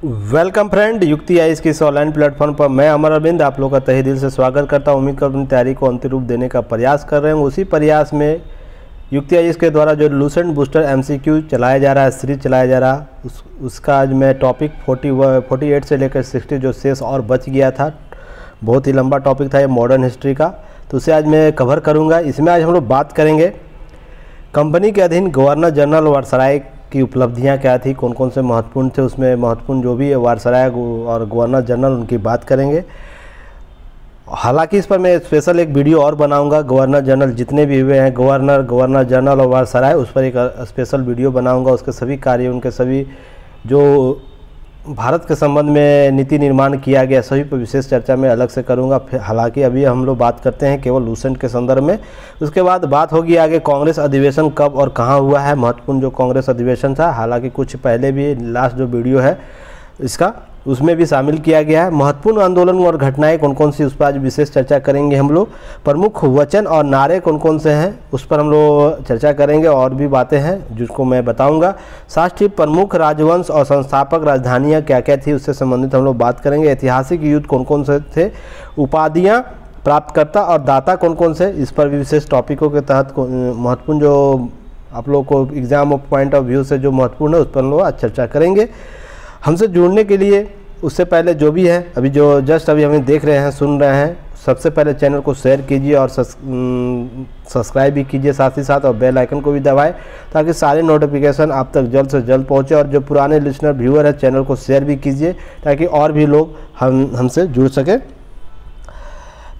Welcome friend, युक्ति IAS की इस ऑनलाइन प्लेटफॉर्म पर मैं अमर अरविंद आप लोगों का तहे दिल से स्वागत करता हूं। उम्मीद कर अपनी तैयारी को अंतिम रूप देने का प्रयास कर रहे हैं। उसी प्रयास में युक्ति आईएएस के द्वारा जो लूसेंट बूस्टर एमसीक्यू चलाया जा रहा है, सीरीज चलाया जा रहा, उसका आज मैं टॉपिक 48 से लेकर 60 जो शेष और बच गया था, बहुत ही लंबा टॉपिक था ये मॉडर्न हिस्ट्री का, तो उसे आज मैं कवर करूँगा। इसमें आज हम लोग बात करेंगे कंपनी के अधीन गवर्नर जनरल वायसराय की उपलब्धियां क्या थी, कौन कौन से महत्वपूर्ण थे, उसमें महत्वपूर्ण जो भी है वायसराय और गवर्नर जनरल उनकी बात करेंगे। हालांकि इस पर मैं स्पेशल एक वीडियो और बनाऊंगा, गवर्नर जनरल जितने भी हुए हैं, गवर्नर जनरल और वायसराय, उस पर एक स्पेशल वीडियो बनाऊंगा। उसके सभी कार्य, उनके सभी जो भारत के संबंध में नीति निर्माण किया गया, सभी पर विशेष चर्चा मैं अलग से करूंगा। हालांकि अभी हम लोग बात करते हैं केवल लूसेंट के संदर्भ में। उसके बाद बात होगी आगे कांग्रेस अधिवेशन कब और कहां हुआ है, महत्वपूर्ण जो कांग्रेस अधिवेशन था। हालांकि कुछ पहले भी लास्ट जो वीडियो है इसका, उसमें भी शामिल किया गया है। महत्वपूर्ण आंदोलन और घटनाएं कौन कौन सी, उस पर आज विशेष चर्चा करेंगे हम लोग। प्रमुख वचन और नारे कौन कौन से हैं, उस पर हम लोग चर्चा करेंगे। और भी बातें हैं जिसको मैं बताऊंगा। शास्त्रीय प्रमुख राजवंश और संस्थापक राजधानियां क्या क्या थी, उससे संबंधित हम लोग बात करेंगे। ऐतिहासिक युद्ध कौन कौन से थे, उपाधियां, प्राप्तकर्ता और दाता कौन कौन से, इस पर भी विशेष टॉपिकों के तहत महत्वपूर्ण जो आप लोग को एग्जाम पॉइंट ऑफ व्यू से जो महत्वपूर्ण है उस पर हम लोग आज चर्चा करेंगे। हमसे जुड़ने के लिए उससे पहले जो भी है, अभी जो जस्ट अभी हमें देख रहे हैं, सुन रहे हैं, सबसे पहले चैनल को शेयर कीजिए और सब्सक्राइब भी कीजिए साथ ही साथ, और बेल आइकन को भी दबाएं ताकि सारे नोटिफिकेशन आप तक जल्द से जल्द पहुंचे। और जो पुराने लिसनर व्यूअर है, चैनल को शेयर भी कीजिए ताकि और भी लोग हमसे जुड़ सकें।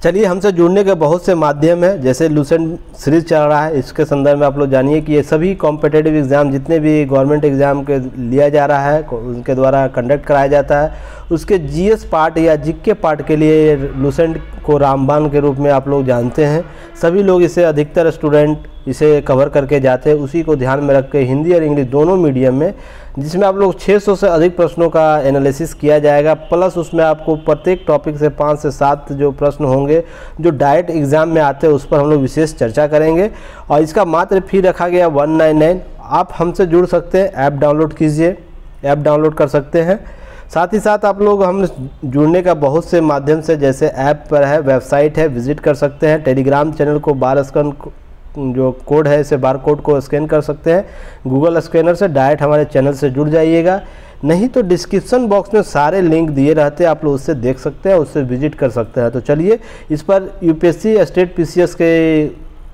चलिए, हमसे जुड़ने के बहुत से माध्यम हैं, जैसे लूसेंट सीरीज चल रहा है, इसके संदर्भ में आप लोग जानिए कि ये सभी कॉम्पिटिटिव एग्ज़ाम जितने भी गवर्नमेंट एग्ज़ाम के लिया जा रहा है, उनके द्वारा कंडक्ट कराया जाता है, उसके जीएस पार्ट या जीके पार्ट के लिए लूसेंट को रामबाण के रूप में आप लोग जानते हैं। सभी लोग इसे, अधिकतर स्टूडेंट इसे कवर करके जाते हैं। उसी को ध्यान में रख के हिंदी और इंग्लिश दोनों मीडियम में, जिसमें आप लोग 600 से अधिक प्रश्नों का एनालिसिस किया जाएगा, प्लस उसमें आपको प्रत्येक टॉपिक से 5 से 7 जो प्रश्न होंगे जो डायरेक्ट एग्जाम में आते हैं, उस पर हम लोग विशेष चर्चा करेंगे। और इसका मात्र फी रखा गया 199। आप हमसे जुड़ सकते हैं, ऐप डाउनलोड कीजिए, ऐप डाउनलोड कर सकते हैं। साथ ही साथ आप लोग हम जुड़ने का बहुत से माध्यम से, जैसे ऐप पर है, वेबसाइट है, विजिट कर सकते हैं। टेलीग्राम चैनल को स्कैन जो कोड है, इसे बार कोड को स्कैन कर सकते हैं गूगल स्कैनर से, डायरेक्ट हमारे चैनल से जुड़ जाइएगा। नहीं तो डिस्क्रिप्शन बॉक्स में सारे लिंक दिए रहते हैं, आप लोग उससे देख सकते हैं, उससे विजिट कर सकते हैं। तो चलिए, इस पर यूपीएससी, स्टेट पीसीएस के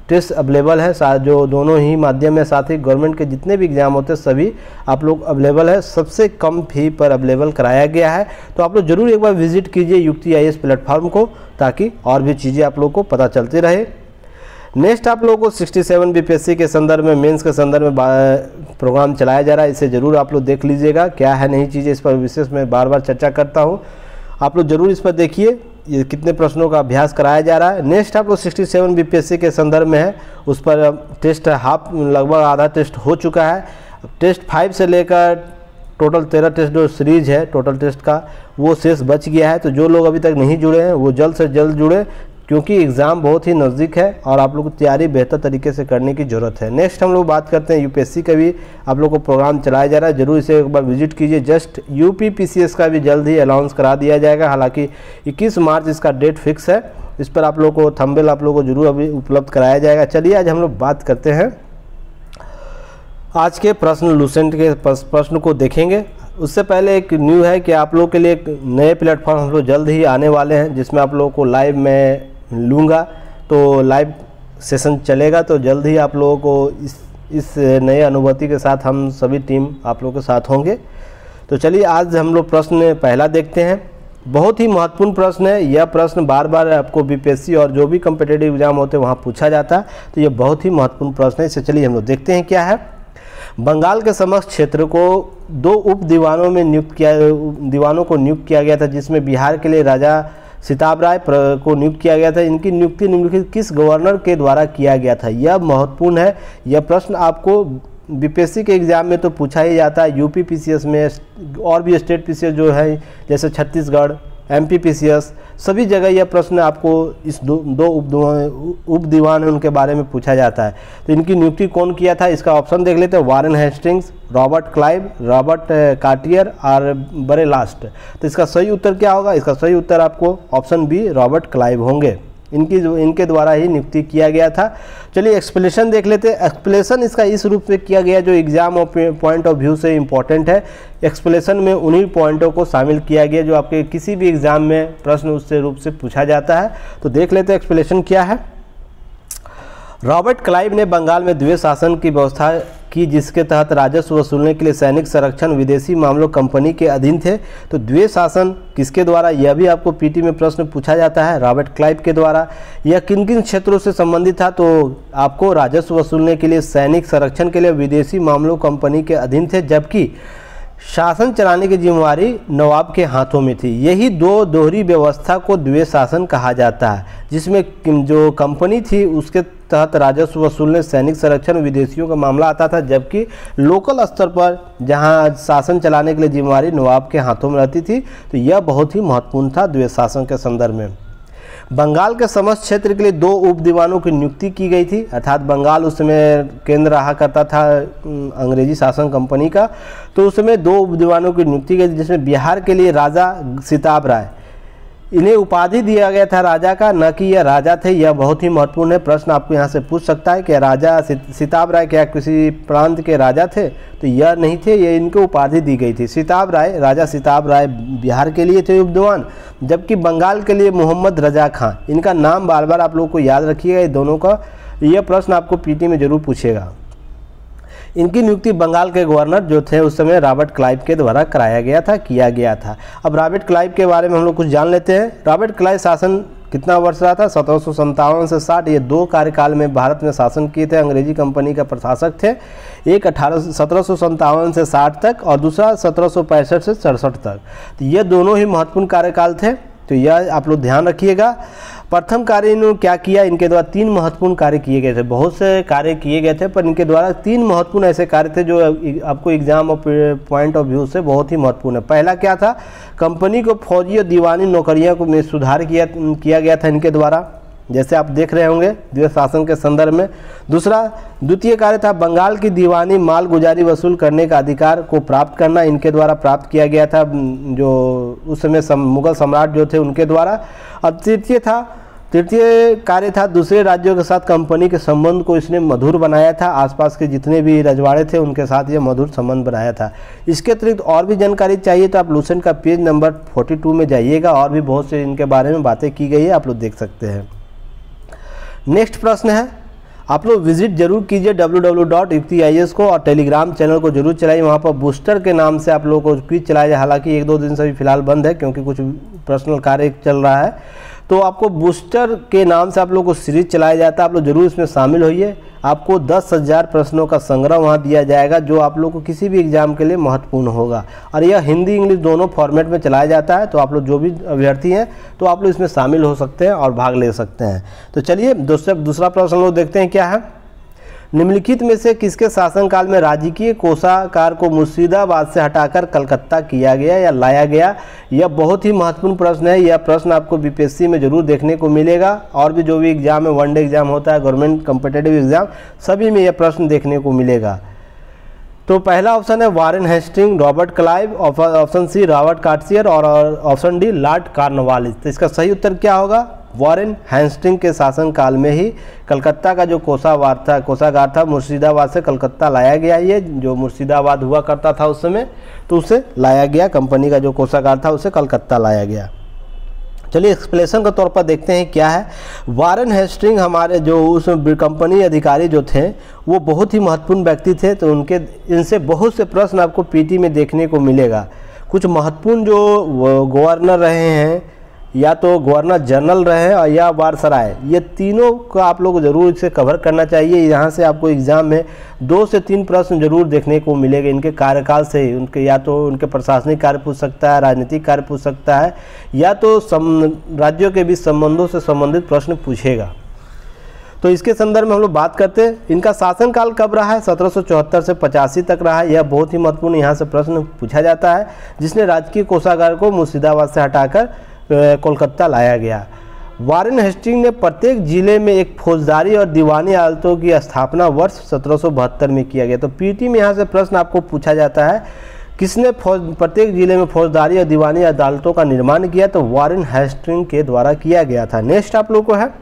टेस्ट अवेलेबल है, जो दोनों ही माध्यम है। साथ ही गवर्नमेंट के जितने भी एग्जाम होते हैं सभी आप लोग अवेलेबल है, सबसे कम फी पर अवेलेबल कराया गया है। तो आप लोग जरूर एक बार विजिट कीजिए युक्ति आईएएस प्लेटफॉर्म को, ताकि और भी चीज़ें आप लोग को पता चलती रहे। नेक्स्ट आप लोगों को 67 बीपीएससी के संदर्भ में, मेंस के संदर्भ में प्रोग्राम चलाया जा रहा है, इसे ज़रूर आप लोग देख लीजिएगा। क्या है नई चीज़ें, इस पर विशेष मैं बार बार चर्चा करता हूँ, आप लोग जरूर इस पर देखिए ये कितने प्रश्नों का अभ्यास कराया जा रहा है। नेक्स्ट आप लोग 67 बीपीएससी के संदर्भ में है, उस पर टेस्ट लगभग आधा टेस्ट हो चुका है। टेस्ट 5 से लेकर टोटल 13 टेस्ट जो सीरीज है टोटल टेस्ट का, वो शेष बच गया है। तो जो लोग अभी तक नहीं जुड़े हैं वो जल्द से जल्द जुड़े, क्योंकि एग्ज़ाम बहुत ही नज़दीक है और आप लोग को तैयारी बेहतर तरीके से करने की ज़रूरत है। नेक्स्ट हम लोग बात करते हैं यूपीएससी का भी आप लोग को प्रोग्राम चलाया जा रहा है, जरूर इसे एक बार विजिट कीजिए। जस्ट यूपी पीसीएस का भी जल्द ही अनाउंस करा दिया जाएगा, हालांकि 21 मार्च इसका डेट फिक्स है। इस पर आप लोग को थंबनेल आप लोग को जरूर अभी उपलब्ध कराया जाएगा। चलिए, आज हम लोग बात करते हैं आज के प्रश्न, लूसेंट के प्रश्न को देखेंगे। उससे पहले एक न्यू है कि आप लोग के लिए एक नए प्लेटफॉर्म हम लोग जल्द ही आने वाले हैं, जिसमें आप लोगों को लाइव में लूँगा, तो लाइव सेशन चलेगा। तो जल्द ही आप लोगों को इस नए अनुभूति के साथ हम सभी टीम आप लोगों के साथ होंगे। तो चलिए, आज हम लोग प्रश्न पहला देखते हैं। बहुत ही महत्वपूर्ण प्रश्न है यह प्रश्न, बार बार आपको बीपीएससी और जो भी कम्पिटिटिव एग्जाम होते हैं वहाँ पूछा जाता है, तो ये बहुत ही महत्वपूर्ण प्रश्न है। इसे चलिए हम लोग देखते हैं क्या है। बंगाल के समस्त क्षेत्र को 2 उप दीवानों में दीवानों को नियुक्त किया गया था, जिसमें बिहार के लिए राजा सिताब राय को नियुक्त किया गया था। इनकी नियुक्ति निम्नलिखित किस गवर्नर के द्वारा किया गया था, यह महत्वपूर्ण है। यह प्रश्न आपको बीपीएससी के एग्ज़ाम में तो पूछा ही जाता है, यूपी पीसीएस में और भी स्टेट पीसीएस जो है, जैसे छत्तीसगढ़, MPPCS, सभी जगह यह प्रश्न आपको इस दो उप दीवान है उनके बारे में पूछा जाता है। तो इनकी नियुक्ति कौन किया था, इसका ऑप्शन देख लेते हैं। Warren Hastings, Robert Clive, Robert Cartier और बरे लास्ट। तो इसका सही उत्तर क्या होगा? इसका सही उत्तर आपको ऑप्शन बी रॉबर्ट क्लाइव होंगे। इनके द्वारा ही नियुक्ति किया गया था। चलिए एक्सप्लेनेशन देख लेते हैं। एक्सप्लेनेशन इसका इस रूप में किया गया जो एग्जाम और पॉइंट ऑफ व्यू से इम्पोर्टेंट है। एक्सप्लेनेशन में उन्हीं पॉइंटों को शामिल किया गया जो आपके किसी भी एग्जाम में प्रश्न उससे रूप से पूछा जाता है। तो देख लेते हैं एक्सप्लेनेशन क्या है। रॉबर्ट क्लाइव ने बंगाल में द्वैध शासन की व्यवस्था की, जिसके तहत राजस्व वसूलने के लिए सैनिक संरक्षण विदेशी मामलों कंपनी के अधीन थे। तो द्वैध शासन किसके द्वारा, यह भी आपको पीटी में प्रश्न पूछा जाता है। रॉबर्ट क्लाइव के द्वारा। यह किन किन क्षेत्रों से संबंधित था, तो आपको राजस्व वसूलने के लिए, सैनिक संरक्षण के लिए विदेशी मामलों कंपनी के अधीन थे, जबकि शासन चलाने की जिम्मेवारी नवाब के हाथों में थी। यही दो दोहरी व्यवस्था को द्वैध शासन कहा जाता है, जिसमें जो कंपनी थी उसके तहत राजस्व वसूलने, सैनिक संरक्षण, विदेशियों का मामला आता था, जबकि लोकल स्तर पर जहां शासन चलाने के लिए जिम्मेवारी नवाब के हाथों में रहती थी। तो यह बहुत ही महत्वपूर्ण था द्वैध शासन के संदर्भ में। बंगाल के समस्त क्षेत्र के लिए 2 उप दीवानों की नियुक्ति की गई थी, अर्थात बंगाल उस समय केंद्र रहा करता था अंग्रेजी शासन कंपनी का। तो उस समय 2 उप दीवानों की नियुक्ति की, जिसमें बिहार के लिए राजा सिताब राय, इन्हें उपाधि दिया गया था राजा का, न कि यह राजा थे। यह बहुत ही महत्वपूर्ण है, प्रश्न आपको यहाँ से पूछ सकता है कि राजा सिताब राय क्या किसी प्रांत के राजा थे? तो यह नहीं थे, ये इनको उपाधि दी गई थी। सिताब राय, राजा सिताब राय बिहार के लिए थे उप दीवान, जबकि बंगाल के लिए मोहम्मद रजा खां। इनका नाम बार बार आप लोगों को याद रखिएगा, ये दोनों का। यह प्रश्न आपको पीटी में जरूर पूछेगा। इनकी नियुक्ति बंगाल के गवर्नर जो थे उस समय रॉबर्ट क्लाइव के द्वारा किया गया था। अब रॉबर्ट क्लाइव के बारे में हम लोग कुछ जान लेते हैं। रॉबर्ट क्लाइव शासन कितना वर्ष रहा था? 1757 से 60। ये 2 कार्यकाल में भारत में शासन किए थे। अंग्रेजी कंपनी का प्रशासक थे। एक 1757 से 60 तक और दूसरा 1765 से 67 तक। तो ये दोनों ही महत्वपूर्ण कार्यकाल थे, तो यह आप लोग ध्यान रखिएगा। प्रथम कार्य इन्होंने क्या किया, इनके द्वारा 3 महत्वपूर्ण कार्य किए गए थे। बहुत से कार्य किए गए थे, पर इनके द्वारा 3 महत्वपूर्ण ऐसे कार्य थे जो आपको एग्जाम और पॉइंट ऑफ व्यू से बहुत ही महत्वपूर्ण है। पहला क्या था, कंपनी को फौजी और दीवानी नौकरियों को में सुधार किया गया था इनके द्वारा, जैसे आप देख रहे होंगे द्वैध शासन के संदर्भ में। द्वितीय कार्य था बंगाल की दीवानी माल गुजारी वसूल करने का अधिकार को प्राप्त करना, इनके द्वारा प्राप्त किया गया था, जो उस समय मुगल सम्राट जो थे उनके द्वारा। अब तृतीय कार्य था दूसरे राज्यों के साथ कंपनी के संबंध को इसने मधुर बनाया था। आसपास के जितने भी रजवाड़े थे उनके साथ ये मधुर संबंध बनाया था। इसके अतिरिक्त और भी जानकारी चाहिए तो आप लूसेंट का पेज नंबर 42 में जाइएगा, और भी बहुत से इनके बारे में बातें की गई है, आप लोग देख सकते हैं। नेक्स्ट प्रश्न है, आप लोग विजिट जरूर कीजिए www.yuktiis को, और टेलीग्राम चैनल को जरूर चलाइए। वहाँ पर बूस्टर के नाम से आप लोगों को क्विज चलाया जाए, हालांकि 1-2 दिन से भी फिलहाल बंद है क्योंकि कुछ पर्सनल कार्य चल रहा है। तो आपको बूस्टर के नाम से आप लोगों को सीरीज चलाया जाता है, आप लोग जरूर इसमें शामिल होइए। आपको 10,000 प्रश्नों का संग्रह वहाँ दिया जाएगा, जो आप लोग को किसी भी एग्जाम के लिए महत्वपूर्ण होगा, और यह हिंदी इंग्लिश दोनों फॉर्मेट में चलाया जाता है। तो आप लोग जो भी अभ्यर्थी हैं तो आप लोग इसमें शामिल हो सकते हैं और भाग ले सकते हैं। तो चलिए दूसरा प्रश्न लोग देखते हैं क्या है। निम्नलिखित में से किसके शासनकाल में राजकीय कोषागार को मुर्शिदाबाद से हटाकर कलकत्ता किया गया या लाया गया? यह बहुत ही महत्वपूर्ण प्रश्न है। यह प्रश्न आपको बीपीएससी में जरूर देखने को मिलेगा, और भी जो भी एग्जाम है, वनडे एग्जाम होता है, गवर्नमेंट कॉम्पिटिटिव एग्जाम, सभी में यह प्रश्न देखने को मिलेगा। तो पहला ऑप्शन है Warren Hasting, Robert Clive, option C Robert Cartier, और ऑप्शन डी लॉर्ड कॉर्नवालिस। तो इसका सही उत्तर क्या होगा? वारेन हेस्टिंग के शासनकाल में ही कलकत्ता का जो कोषागार था मुर्शिदाबाद से कलकत्ता लाया गया। ये जो मुर्शिदाबाद हुआ करता था उस समय, तो उसे लाया गया, कंपनी का जो कोषागार था उसे कलकत्ता लाया गया। चलिए एक्सप्लेनेशन के तौर पर देखते हैं क्या है। वारेन हेस्टिंग हमारे जो उस कंपनी अधिकारी जो थे वो बहुत ही महत्वपूर्ण व्यक्ति थे, तो इनसे बहुत से प्रश्न आपको पीटी में देखने को मिलेगा। कुछ महत्वपूर्ण जो गवर्नर रहे हैं, या तो गवर्नर जनरल रहे और या वारसराय, ये तीनों का आप लोग जरूर इसे कवर करना चाहिए। यहाँ से आपको एग्जाम में 2 से 3 प्रश्न जरूर देखने को मिलेगा इनके कार्यकाल से। उनके या तो उनके प्रशासनिक कार्य पूछ सकता है, राजनीतिक कार्य पूछ सकता है, या तो राज्यों के बीच संबंधों से संबंधित प्रश्न पूछेगा। तो इसके संदर्भ में हम लोग बात करते हैं, इनका शासनकाल कब रहा है? 1774 से 85 तक रहा है। यह बहुत ही महत्वपूर्ण यहाँ से प्रश्न पूछा जाता है, जिसने राजकीय कोषागार को मुर्शिदाबाद से हटाकर कोलकाता लाया गया। वारेन हेस्टिंग ने प्रत्येक जिले में एक फौजदारी और दीवानी अदालतों की स्थापना वर्ष 1772 में किया गया। तो पीटी में यहाँ से प्रश्न आपको पूछा जाता है, किसने प्रत्येक जिले में फौजदारी और दीवानी अदालतों का निर्माण किया? तो वारेन हेस्टिंग के द्वारा किया गया था। नेक्स्ट आप लोग को है,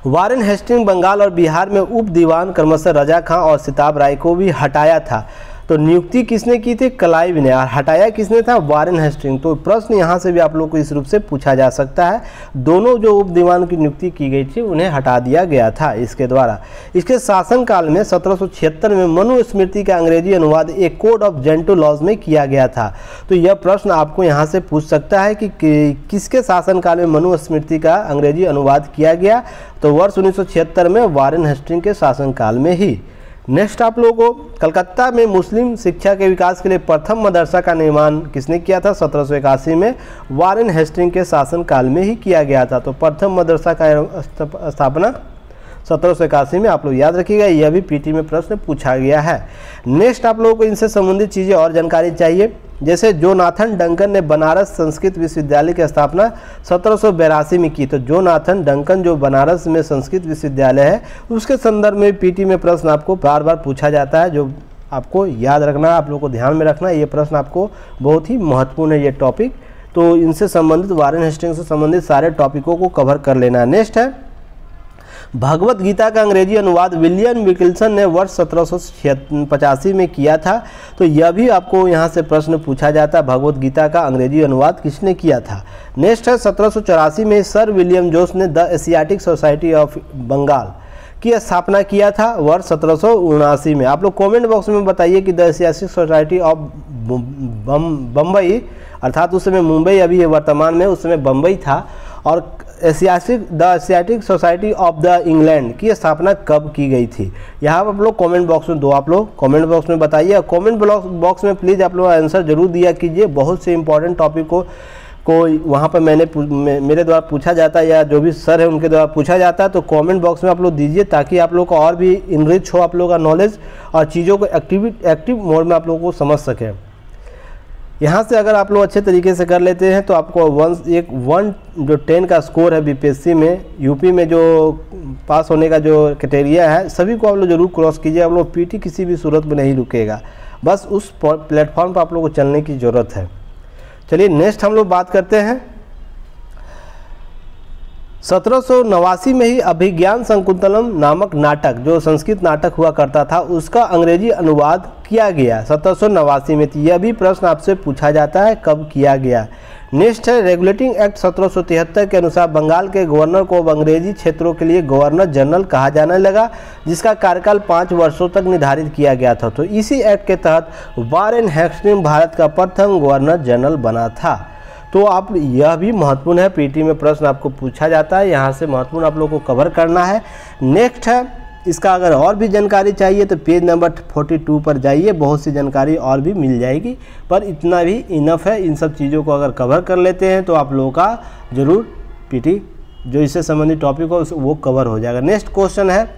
वारेन हेस्टिंग बंगाल और बिहार में उप दीवान क्रमशः रजा खां और सिताब राय को भी हटाया था। तो नियुक्ति किसने की थी? क्लाइव ने। और हटाया किसने था? Warren Hasting. तो प्रश्न यहाँ से भी आप लोग को इस रूप से पूछा जा सकता है। दोनों जो उप दीवान की नियुक्ति की गई थी उन्हें हटा दिया गया था इसके द्वारा। इसके शासनकाल में 1776 में मनुस्मृति का अंग्रेजी अनुवाद एक कोड ऑफ जेंटल लॉज में किया गया था। तो यह प्रश्न आपको यहाँ से पूछ सकता है कि किसके शासनकाल में मनुस्मृति का अंग्रेजी अनुवाद किया गया? तो वर्ष 1976 में वारेन हेस्टिंग के शासनकाल में ही। नेक्स्ट आप लोगों को, कलकत्ता में मुस्लिम शिक्षा के विकास के लिए प्रथम मदरसा का निर्माण किसने किया था? 1781 में वारेन हेस्टिंग के शासनकाल में ही किया गया था। तो प्रथम मदरसा का स्थापना 1781 में, आप लोग याद रखिएगा, यह भी पीटी में प्रश्न पूछा गया है। नेक्स्ट आप लोगों को इनसे संबंधित चीज़ें और जानकारी चाहिए, जैसे जोनाथन डंकन ने बनारस संस्कृत विश्वविद्यालय की स्थापना 1782 में की। तो जोनाथन डंकन जो बनारस में संस्कृत विश्वविद्यालय है उसके संदर्भ में पीटी में प्रश्न आपको बार बार पूछा जाता है, जो आपको याद रखना है, आप लोगों को ध्यान में रखना है। ये प्रश्न आपको बहुत ही महत्वपूर्ण है ये टॉपिक। तो इनसे संबंधित, वारेन हेस्टिंग से संबंधित सारे टॉपिकों को कवर कर लेना है। नेक्स्ट है, भगवत गीता का अंग्रेजी अनुवाद विलियम विल्किंसन ने वर्ष 1785 में किया था। तो यह भी आपको यहाँ से प्रश्न पूछा जाता है, भगवत गीता का अंग्रेजी अनुवाद किसने किया था? नेक्स्ट है, 1784 में सर विलियम जोस ने the Asiatic Society of Bengal की स्थापना किया था। वर्ष 1779 में। आप लोग कमेंट बॉक्स में बताइए कि the Asiatic Society of Bombay, अर्थात उस समय मुंबई अभी है वर्तमान में, उस समय बम्बई था, और the Asiatic Society of the England की स्थापना कब की गई थी? यहाँ आप लोग कमेंट बॉक्स में आप लोग कमेंट बॉक्स में बताइए। कमेंट बॉक्स में प्लीज़ आप लोग आंसर जरूर दिया कीजिए। बहुत से इंपॉर्टेंट टॉपिक को वहाँ पर मेरे द्वारा पूछा जाता है, या जो भी सर है उनके द्वारा पूछा जाता है। तो कमेंट बॉक्स में आप लोग दीजिए, ताकि आप लोग को और भी इनरिच हो आप लोगों का नॉलेज, और चीज़ों को एक्टिव मोड में आप लोगों को समझ सकें। यहाँ से अगर आप लोग अच्छे तरीके से कर लेते हैं तो आपको 1 जो 10 का स्कोर है बीपीएससी में, यूपी में जो पास होने का जो क्राइटेरिया है, सभी को आप लोग जरूर क्रॉस कीजिए। आप लोग पीटी किसी भी सूरत में नहीं रुकेगा, बस उस प्लेटफॉर्म पर आप लोग को चलने की ज़रूरत है। चलिए नेक्स्ट हम लोग बात करते हैं, 1789 में ही अभिज्ञान शकुंतलम नामक नाटक, जो संस्कृत नाटक हुआ करता था, उसका अंग्रेजी अनुवाद किया गया 1789 में। यह भी प्रश्न आपसे पूछा जाता है, कब किया गया? नेक्स्ट है, रेगुलेटिंग एक्ट 1773 के अनुसार बंगाल के गवर्नर को अब अंग्रेजी क्षेत्रों के लिए गवर्नर जनरल कहा जाने लगा, जिसका कार्यकाल 5 वर्षों तक निर्धारित किया गया था। तो इसी एक्ट के तहत वारेन हेस्टिंग भारत का प्रथम गवर्नर जनरल बना था। तो आप, यह भी महत्वपूर्ण है, पीटी में प्रश्न आपको पूछा जाता है, यहाँ से महत्वपूर्ण आप लोगों को कवर करना है। नेक्स्ट है, इसका अगर और भी जानकारी चाहिए तो पेज नंबर 42 पर जाइए, बहुत सी जानकारी और भी मिल जाएगी, पर इतना भी इनफ है। इन सब चीज़ों को अगर कवर कर लेते हैं तो आप लोगों का जरूर पीटी जो इससे संबंधित टॉपिक हो वो कवर हो जाएगा। नेक्स्ट क्वेश्चन है,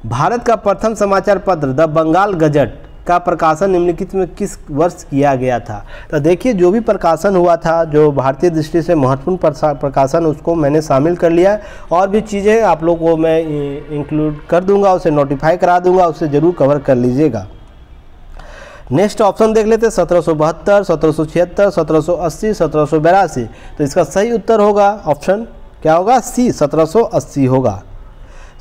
भारत का प्रथम समाचार पत्र द बंगाल गजट का प्रकाशन निम्नलिखित में किस वर्ष किया गया था? तो देखिए, जो भी प्रकाशन हुआ था, जो भारतीय दृष्टि से महत्वपूर्ण प्रकाशन, उसको मैंने शामिल कर लिया। और भी चीज़ें आप लोग को मैं इंक्लूड कर दूंगा, उसे नोटिफाई करा दूंगा, उसे ज़रूर कवर कर लीजिएगा। नेक्स्ट ऑप्शन देख लेते हैं, 1772, 1776, 1780, 1782। तो इसका सही उत्तर होगा ऑप्शन क्या होगा? सी, 1780 होगा।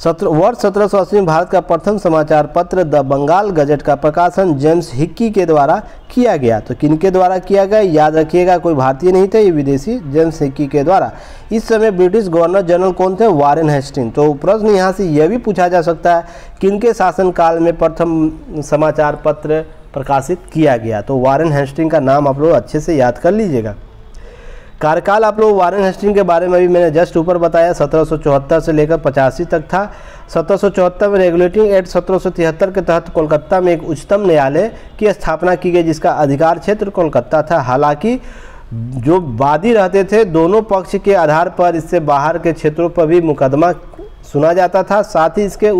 वर्ष 1780 में भारत का प्रथम समाचार पत्र द बंगाल गजट का प्रकाशन जेम्स हिक्की के द्वारा किया गया। तो किनके द्वारा किया गया? याद रखिएगा, कोई भारतीय नहीं थे, ये विदेशी, जेम्स हिक्की के द्वारा। इस समय ब्रिटिश गवर्नर जनरल कौन थे? Warren Hasting. तो प्रश्न यहाँ से यह भी पूछा जा सकता है, किनके शासनकाल में प्रथम समाचार पत्र प्रकाशित किया गया? तो वारेन हेस्टिंग का नाम आप लोग अच्छे से याद कर लीजिएगा। कार्यकाल आप लोग वारेन हेस्टिंग के बारे में भी मैंने जस्ट ऊपर बताया, 1774 से लेकर 85 तक था। 1774 में रेगुलेटिंग एक्ट 1773 के तहत कोलकाता में एक उच्चतम न्यायालय की स्थापना की गई, जिसका अधिकार क्षेत्र कोलकाता था। हालांकि जो वादी रहते थे, दोनों पक्ष के आधार पर इससे बाहर के क्षेत्रों पर भी मुकदमा सुना जाता था। साथ ही इसके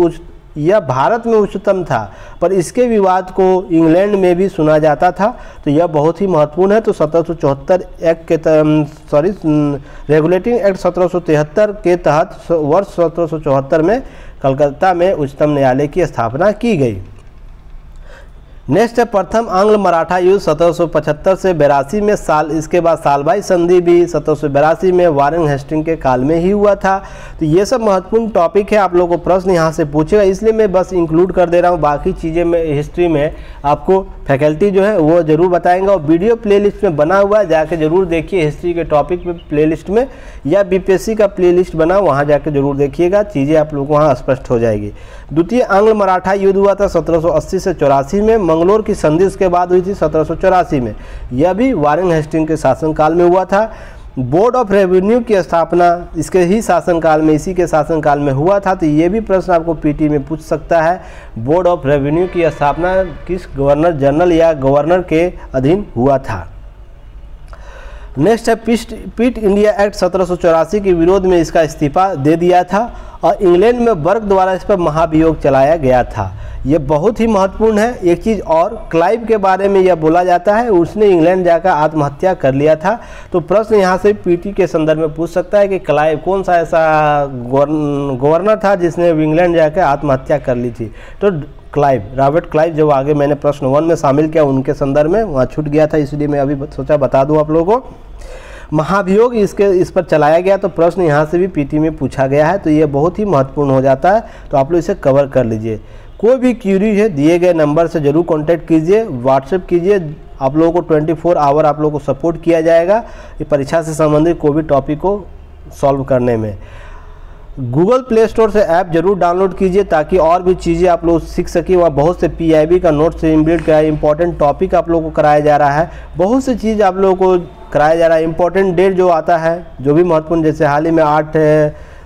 यह भारत में उच्चतम था, पर इसके विवाद को इंग्लैंड में भी सुना जाता था। तो यह बहुत ही महत्वपूर्ण है। तो 1774 एक्ट के रेगुलेटिंग एक्ट 1773 के तहत वर्ष 1774 में कलकत्ता में उच्चतम न्यायालय की स्थापना की गई। नेक्स्ट है प्रथम आंग्ल मराठा युद्ध 1775 से 82 में इसके बाद सालबाई संधि भी 1782 में वारेन हेस्टिंग के काल में ही हुआ था। तो ये सब महत्वपूर्ण टॉपिक है, आप लोगों को प्रश्न यहाँ से पूछेगा, इसलिए मैं बस इंक्लूड कर दे रहा हूँ। बाकी चीज़ें में हिस्ट्री में आपको फैकल्टी जो है वो ज़रूर बताएंगे, और वीडियो प्लेलिस्ट में बना हुआ है, जाके ज़रूर देखिए। हिस्ट्री के टॉपिक पे प्लेलिस्ट में या बीपीएससी का प्लेलिस्ट बना, वहाँ जाके ज़रूर देखिएगा, चीज़ें आप लोगों को वहाँ स्पष्ट हो जाएगी। द्वितीय आंग्ल मराठा युद्ध हुआ था 1780 से 84 में। मंगलोर की संधि उसके बाद हुई थी 1784 में। यह भी वारेन हेस्टिंग के शासनकाल में हुआ था। बोर्ड ऑफ रेवेन्यू की स्थापना इसके ही शासनकाल में, इसी के शासनकाल में हुआ था। तो ये भी प्रश्न आपको पीटी में पूछ सकता है, बोर्ड ऑफ रेवेन्यू की स्थापना किस गवर्नर जनरल या गवर्नर के अधीन हुआ था। नेक्स्ट है पीट इंडिया एक्ट 1784 के विरोध में इसका इस्तीफा दे दिया था, और इंग्लैंड में बर्क द्वारा इस पर महाभियोग चलाया गया था। ये बहुत ही महत्वपूर्ण है। एक चीज़ और, क्लाइव के बारे में यह बोला जाता है, उसने इंग्लैंड जाकर आत्महत्या कर लिया था। तो प्रश्न यहाँ से पीटी के संदर्भ में पूछ सकता है कि क्लाइव कौन सा ऐसा गवर्नर था जिसने इंग्लैंड जाकर आत्महत्या कर ली थी। तो क्लाइव, रॉबर्ट क्लाइव, जो आगे मैंने प्रश्न 1 में शामिल किया, उनके संदर्भ में वहाँ छूट गया था, इसलिए मैं अभी सोचा बता दूँ आप लोगों को। महाभियोग इस पर चलाया गया, तो प्रश्न यहाँ से भी पीटी में पूछा गया है। तो ये बहुत ही महत्वपूर्ण हो जाता है, तो आप लोग इसे कवर कर लीजिए। कोई भी क्यूरी है दिए गए नंबर से जरूर कांटेक्ट कीजिए, व्हाट्सएप कीजिए। आप लोगों को 24 आवर आप लोगों को सपोर्ट किया जाएगा ये परीक्षा से संबंधित कोई भी टॉपिक को सॉल्व करने में। गूगल प्ले स्टोर से ऐप जरूर डाउनलोड कीजिए, ताकि और भी चीज़ें आप लोग सीख सकें। वहाँ बहुत से पीआईबी का नोट से इनबिल्ट का इंपॉर्टेंट टॉपिक आप लोगों को कराया जा रहा है, बहुत सी चीज़ आप लोगों को कराया जा रहा है। इंपॉर्टेंट डेट जो आता है, जो भी महत्वपूर्ण, जैसे हाल ही में 8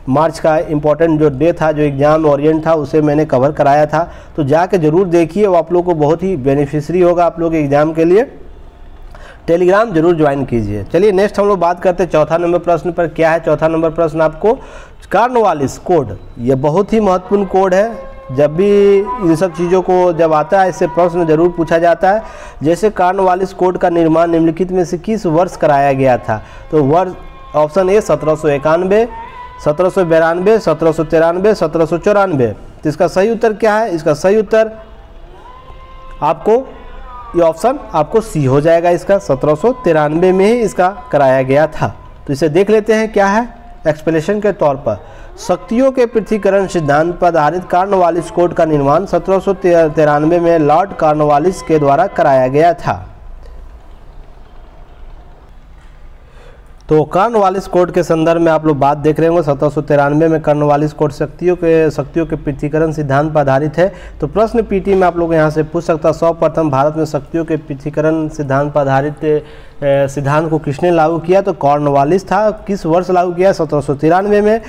मार्च का इंपॉर्टेंट जो डे था, जो एग्ज़ाम ओरिएंट था, उसे मैंने कवर कराया था। तो जाके ज़रूर देखिए, वो आप लोग को बहुत ही बेनिफिशियरी होगा आप लोग के एग्ज़ाम के लिए। टेलीग्राम जरूर ज्वाइन कीजिए। चलिए नेक्स्ट हम लोग बात करते हैं चौथा नंबर प्रश्न पर। क्या है चौथा नंबर प्रश्न? आपको कॉर्नवालिस कोड, ये बहुत ही महत्वपूर्ण कोड है। जब भी इन सब चीज़ों को जब आता है, इससे प्रश्न जरूर पूछा जाता है। जैसे कॉर्नवालिस कोड का निर्माण निम्नलिखित में से किस वर्ष कराया गया था? तो वर्ष ऑप्शन ए 1791, 1792, 1793, 1794। तो इसका सही उत्तर क्या है? इसका सही उत्तर आपको ये ऑप्शन आपको सी हो जाएगा। इसका 1793 में ही इसका कराया गया था। तो इसे देख लेते हैं क्या है एक्सप्लेनेशन के तौर पर। शक्तियों के पृथक्करण सिद्धांत पर आधारित कॉर्नवालिस कोड का निर्माण 1793 में लॉर्ड कॉर्नवालिस के द्वारा कराया गया था। तो कॉर्नवालिस कोड के संदर्भ में आप लोग बात देख रहे होंगे। 1793 में कॉर्नवालिस कोड शक्तियों के पृथक्करण सिद्धांत पर आधारित है। तो प्रश्न पीटी में आप लोग यहाँ से पूछ सकता है, सर्वप्रथम भारत में शक्तियों के पृथक्करण सिद्धांत पर आधारित सिद्धांत को किसने लागू किया? तो कॉर्नवालिस था। किस वर्ष लागू किया? 1793 में।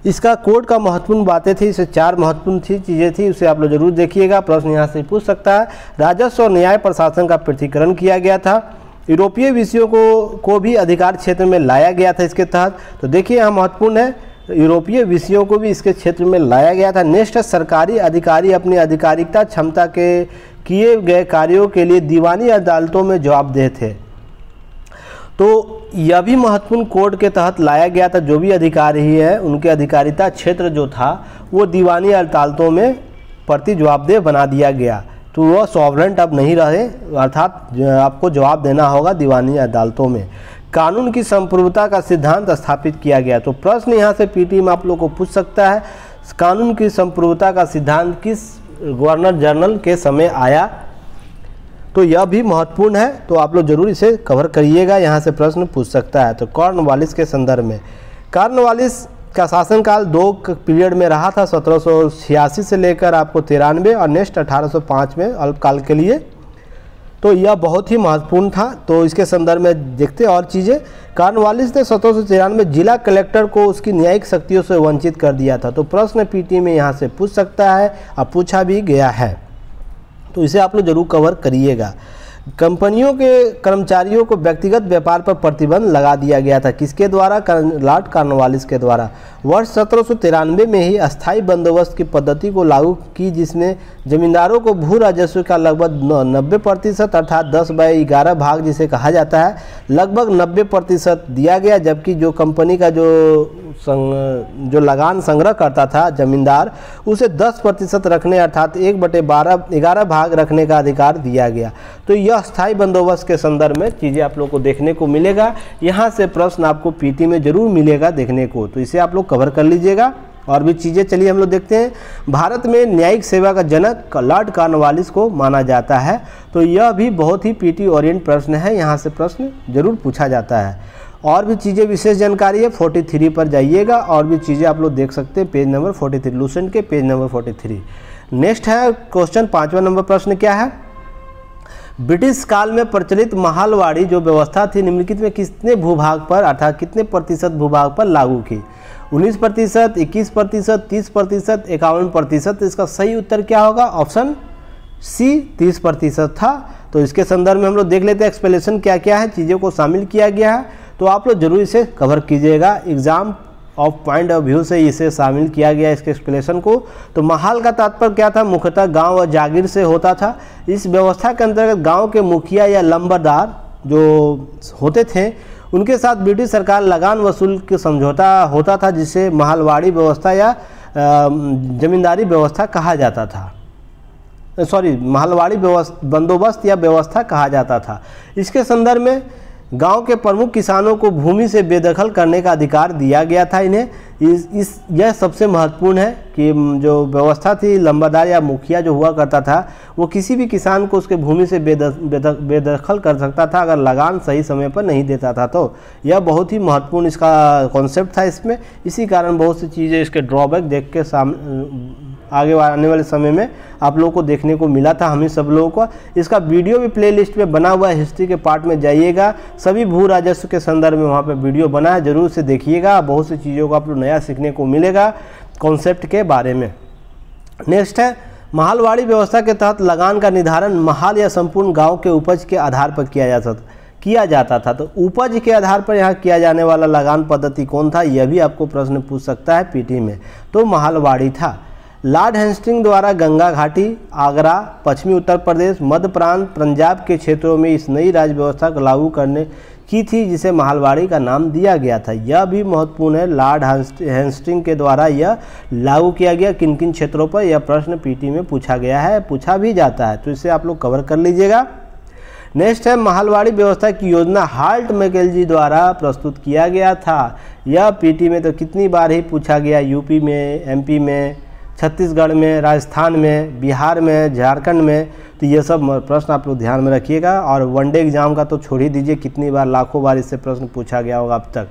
इसका कोड का महत्वपूर्ण बातें थी, इसे 4 महत्वपूर्ण चीज़ें थी, उसे आप लोग जरूर देखिएगा। प्रश्न यहाँ से पूछ सकता है। राजस्व और न्याय प्रशासन का पृथक्करण किया गया था। यूरोपीय विषयों को भी अधिकार क्षेत्र में लाया गया था इसके तहत। तो देखिए यहाँ महत्वपूर्ण है, यूरोपीय विषयों को भी इसके क्षेत्र में लाया गया था। नेक्स्ट है, सरकारी अधिकारी अपनी आधिकारिकता क्षमता के किए गए कार्यों के लिए दीवानी अदालतों में जवाबदेह थे। तो यह भी महत्वपूर्ण कोड के तहत लाया गया था। जो भी अधिकारी है उनके अधिकारिता क्षेत्र जो था वो दीवानी अदालतों में प्रति जवाबदेह बना दिया गया। तो वह सॉवरेंट अब नहीं रहे, अर्थात आपको जवाब देना होगा दीवानी अदालतों में। कानून की संप्रभुता का सिद्धांत स्थापित किया गया। तो प्रश्न यहाँ से पीटी में आप लोग को पूछ सकता है, कानून की संप्रभुता का सिद्धांत किस गवर्नर जनरल के समय आया? तो यह भी महत्वपूर्ण है, तो आप लोग जरूर इसे कवर करिएगा, यहाँ से प्रश्न पूछ सकता है। तो कॉर्नवालिस के संदर्भ में, कॉर्नवालिस का शासनकाल 2 पीरियड में रहा था, 1786 से लेकर आपको 93 और नेक्स्ट 1805 में अल्पकाल के लिए। तो यह बहुत ही महत्वपूर्ण था। तो इसके संदर्भ में देखते और चीज़ें। कॉर्नवालिस ने 1793 में जिला कलेक्टर को उसकी न्यायिक शक्तियों से वंचित कर दिया था। तो प्रश्न पीटी में यहाँ से पूछ सकता है और पूछा भी गया है, तो इसे आप लोग जरूर कवर करिएगा। कंपनियों के कर्मचारियों को व्यक्तिगत व्यापार पर प्रतिबंध लगा दिया गया था। किसके द्वारा? लॉर्ड कॉर्नवालिस के द्वारा। वर्ष 1793 में ही अस्थायी बंदोबस्त की पद्धति को लागू की, जिसमें जमींदारों को भू राजस्व का लगभग 90% अर्थात 10/11 भाग जिसे कहा जाता है, लगभग 90% दिया गया, जबकि जो कंपनी का जो लगान संग्रह करता था जमींदार, उसे 10% रखने अर्थात 1/11 भाग रखने का अधिकार दिया गया। तो यह स्थायी बंदोबस्त के संदर्भ में चीज़ें आप लोग को देखने को मिलेगा। यहाँ से प्रश्न आपको पीटी में जरूर मिलेगा देखने को, तो इसे आप लोग कवर कर लीजिएगा। और भी चीज़ें चलिए हम लोग देखते हैं। भारत में न्यायिक सेवा का जनक लॉर्ड कॉर्नवालिस को माना जाता है, तो यह भी बहुत ही पीटी ओरिएंट प्रश्न है, यहाँ से प्रश्न जरूर पूछा जाता है। और भी चीज़ें विशेष जानकारी है 43 पर जाइएगा, और भी चीज़ें आप लोग देख सकते हैं पेज नंबर 43, लूसेंट के पेज नंबर 43। नेक्स्ट है क्वेश्चन 5वां नंबर प्रश्न क्या है? ब्रिटिश काल में प्रचलित महालवाड़ी जो व्यवस्था थी निम्नलिखित में कितने भूभाग पर अर्थात कितने प्रतिशत भूभाग पर लागू की? 19%, 21%, 30%, 51%। इसका सही उत्तर क्या होगा? ऑप्शन सी 30% था। तो इसके संदर्भ में हम लोग देख लेते हैं एक्सप्लेनेशन क्या क्या है, चीज़ों को शामिल किया गया है, तो आप लोग जरूर इसे कवर कीजिएगा। Exam of point of view से इसे शामिल किया गया इसके एक्सप्लेनेशन को। तो महाल का तात्पर्य क्या था? मुख्यतः गांव और जागीर से होता था। इस व्यवस्था के अंतर्गत गांव के मुखिया या लंबरदार जो होते थे उनके साथ ब्रिटिश सरकार लगान वसूल के समझौता होता था, जिसे महालवाड़ी व्यवस्था या जमींदारी व्यवस्था कहा जाता था, महालवाड़ी बंदोबस्त या व्यवस्था कहा जाता था। इसके संदर्भ में गांव के प्रमुख किसानों को भूमि से बेदखल करने का अधिकार दिया गया था इन्हें। यह सबसे महत्वपूर्ण है कि जो व्यवस्था थी, लंबरदार या मुखिया जो हुआ करता था, वो किसी भी किसान को उसके भूमि से बेदखल कर सकता था अगर लगान सही समय पर नहीं देता था। तो यह बहुत ही महत्वपूर्ण इसका कॉन्सेप्ट था इसमें। इसी कारण बहुत सी चीज़ें इसके ड्रॉबैक देख के आगे आने वाले समय में आप लोगों को देखने को मिला था, हमें सब लोगों को। इसका वीडियो भी प्लेलिस्ट में बना हुआ है, हिस्ट्री के पार्ट में जाइएगा, सभी भू राजस्व के संदर्भ में वहाँ पे वीडियो बना है, जरूर से देखिएगा। बहुत सी चीज़ों को आप लोग नया सीखने को मिलेगा कॉन्सेप्ट के बारे में। नेक्स्ट है महालवाड़ी व्यवस्था के तहत लगान का निर्धारण महाल या संपूर्ण गाँव के उपज के आधार पर किया जाता था। तो उपज के आधार पर यहाँ किया जाने वाला लगान पद्धति कौन था? यह भी आपको प्रश्न पूछ सकता है पीटी में। तो महालवाड़ी था। लॉर्ड हेस्टिंग्स द्वारा गंगा घाटी, आगरा, पश्चिमी उत्तर प्रदेश, मध्य प्रांत, पंजाब के क्षेत्रों में इस नई राज्य व्यवस्था को लागू करने की थी, जिसे महालवाड़ी का नाम दिया गया था। यह भी महत्वपूर्ण है, लॉर्ड हेस्टिंग्स के द्वारा यह लागू किया गया किन किन क्षेत्रों पर, यह प्रश्न पीटी में पूछा गया है, पूछा भी जाता है, तो इसे आप लोग कवर कर लीजिएगा। नेक्स्ट है महालवाड़ी व्यवस्था की योजना हाल्ट मैकेंजी द्वारा प्रस्तुत किया गया था। यह पीटी में तो कितनी बार ही पूछा गया, यूपी में, एमपी में, छत्तीसगढ़ में, राजस्थान में, बिहार में, झारखंड में। तो ये सब प्रश्न आप लोग ध्यान में रखिएगा। और वनडे एग्जाम का तो छोड़ ही दीजिए, कितनी बार, लाखों बार इससे प्रश्न पूछा गया होगा अब तक।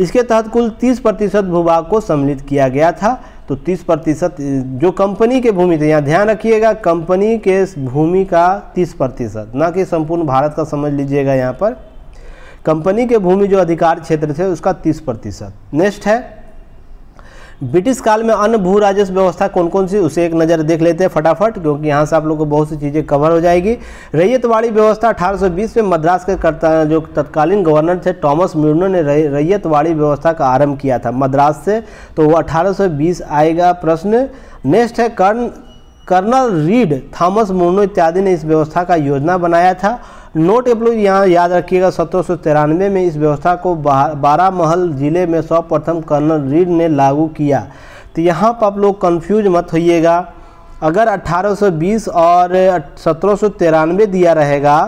इसके तहत कुल 30% भूभाग को सम्मिलित किया गया था। तो 30% जो कंपनी के भूमि थे, यहाँ ध्यान रखिएगा, कंपनी के भूमि का 30%, ना कि संपूर्ण भारत का, समझ लीजिएगा। यहाँ पर कंपनी के भूमि जो अधिकार क्षेत्र थे उसका 30%। नेक्स्ट है ब्रिटिश काल में अन्य भू राजस्व व्यवस्था कौन कौन सी, उसे एक नज़र देख लेते हैं फटाफट, क्योंकि यहाँ से आप लोगों को बहुत सी चीज़ें कवर हो जाएगी। रैयतवाड़ी व्यवस्था 1820 में मद्रास के जो तत्कालीन गवर्नर थे टॉमस म्यूर्नो ने रैयतवाड़ी व्यवस्था का आरंभ किया था मद्रास से, तो वो 1820 आएगा प्रश्न। नेक्स्ट है कर्नल रीड, थॉमस म्यूर्नो इत्यादि ने इस व्यवस्था का योजना बनाया था। नोट आप लोग यहाँ याद रखिएगा, 1793 में इस व्यवस्था को बारामहल जिले में सर्वप्रथम कर्नल रीड ने लागू किया। तो यहाँ पर आप लोग कंफ्यूज मत होइएगा, अगर 1820 और 1793 दिया रहेगा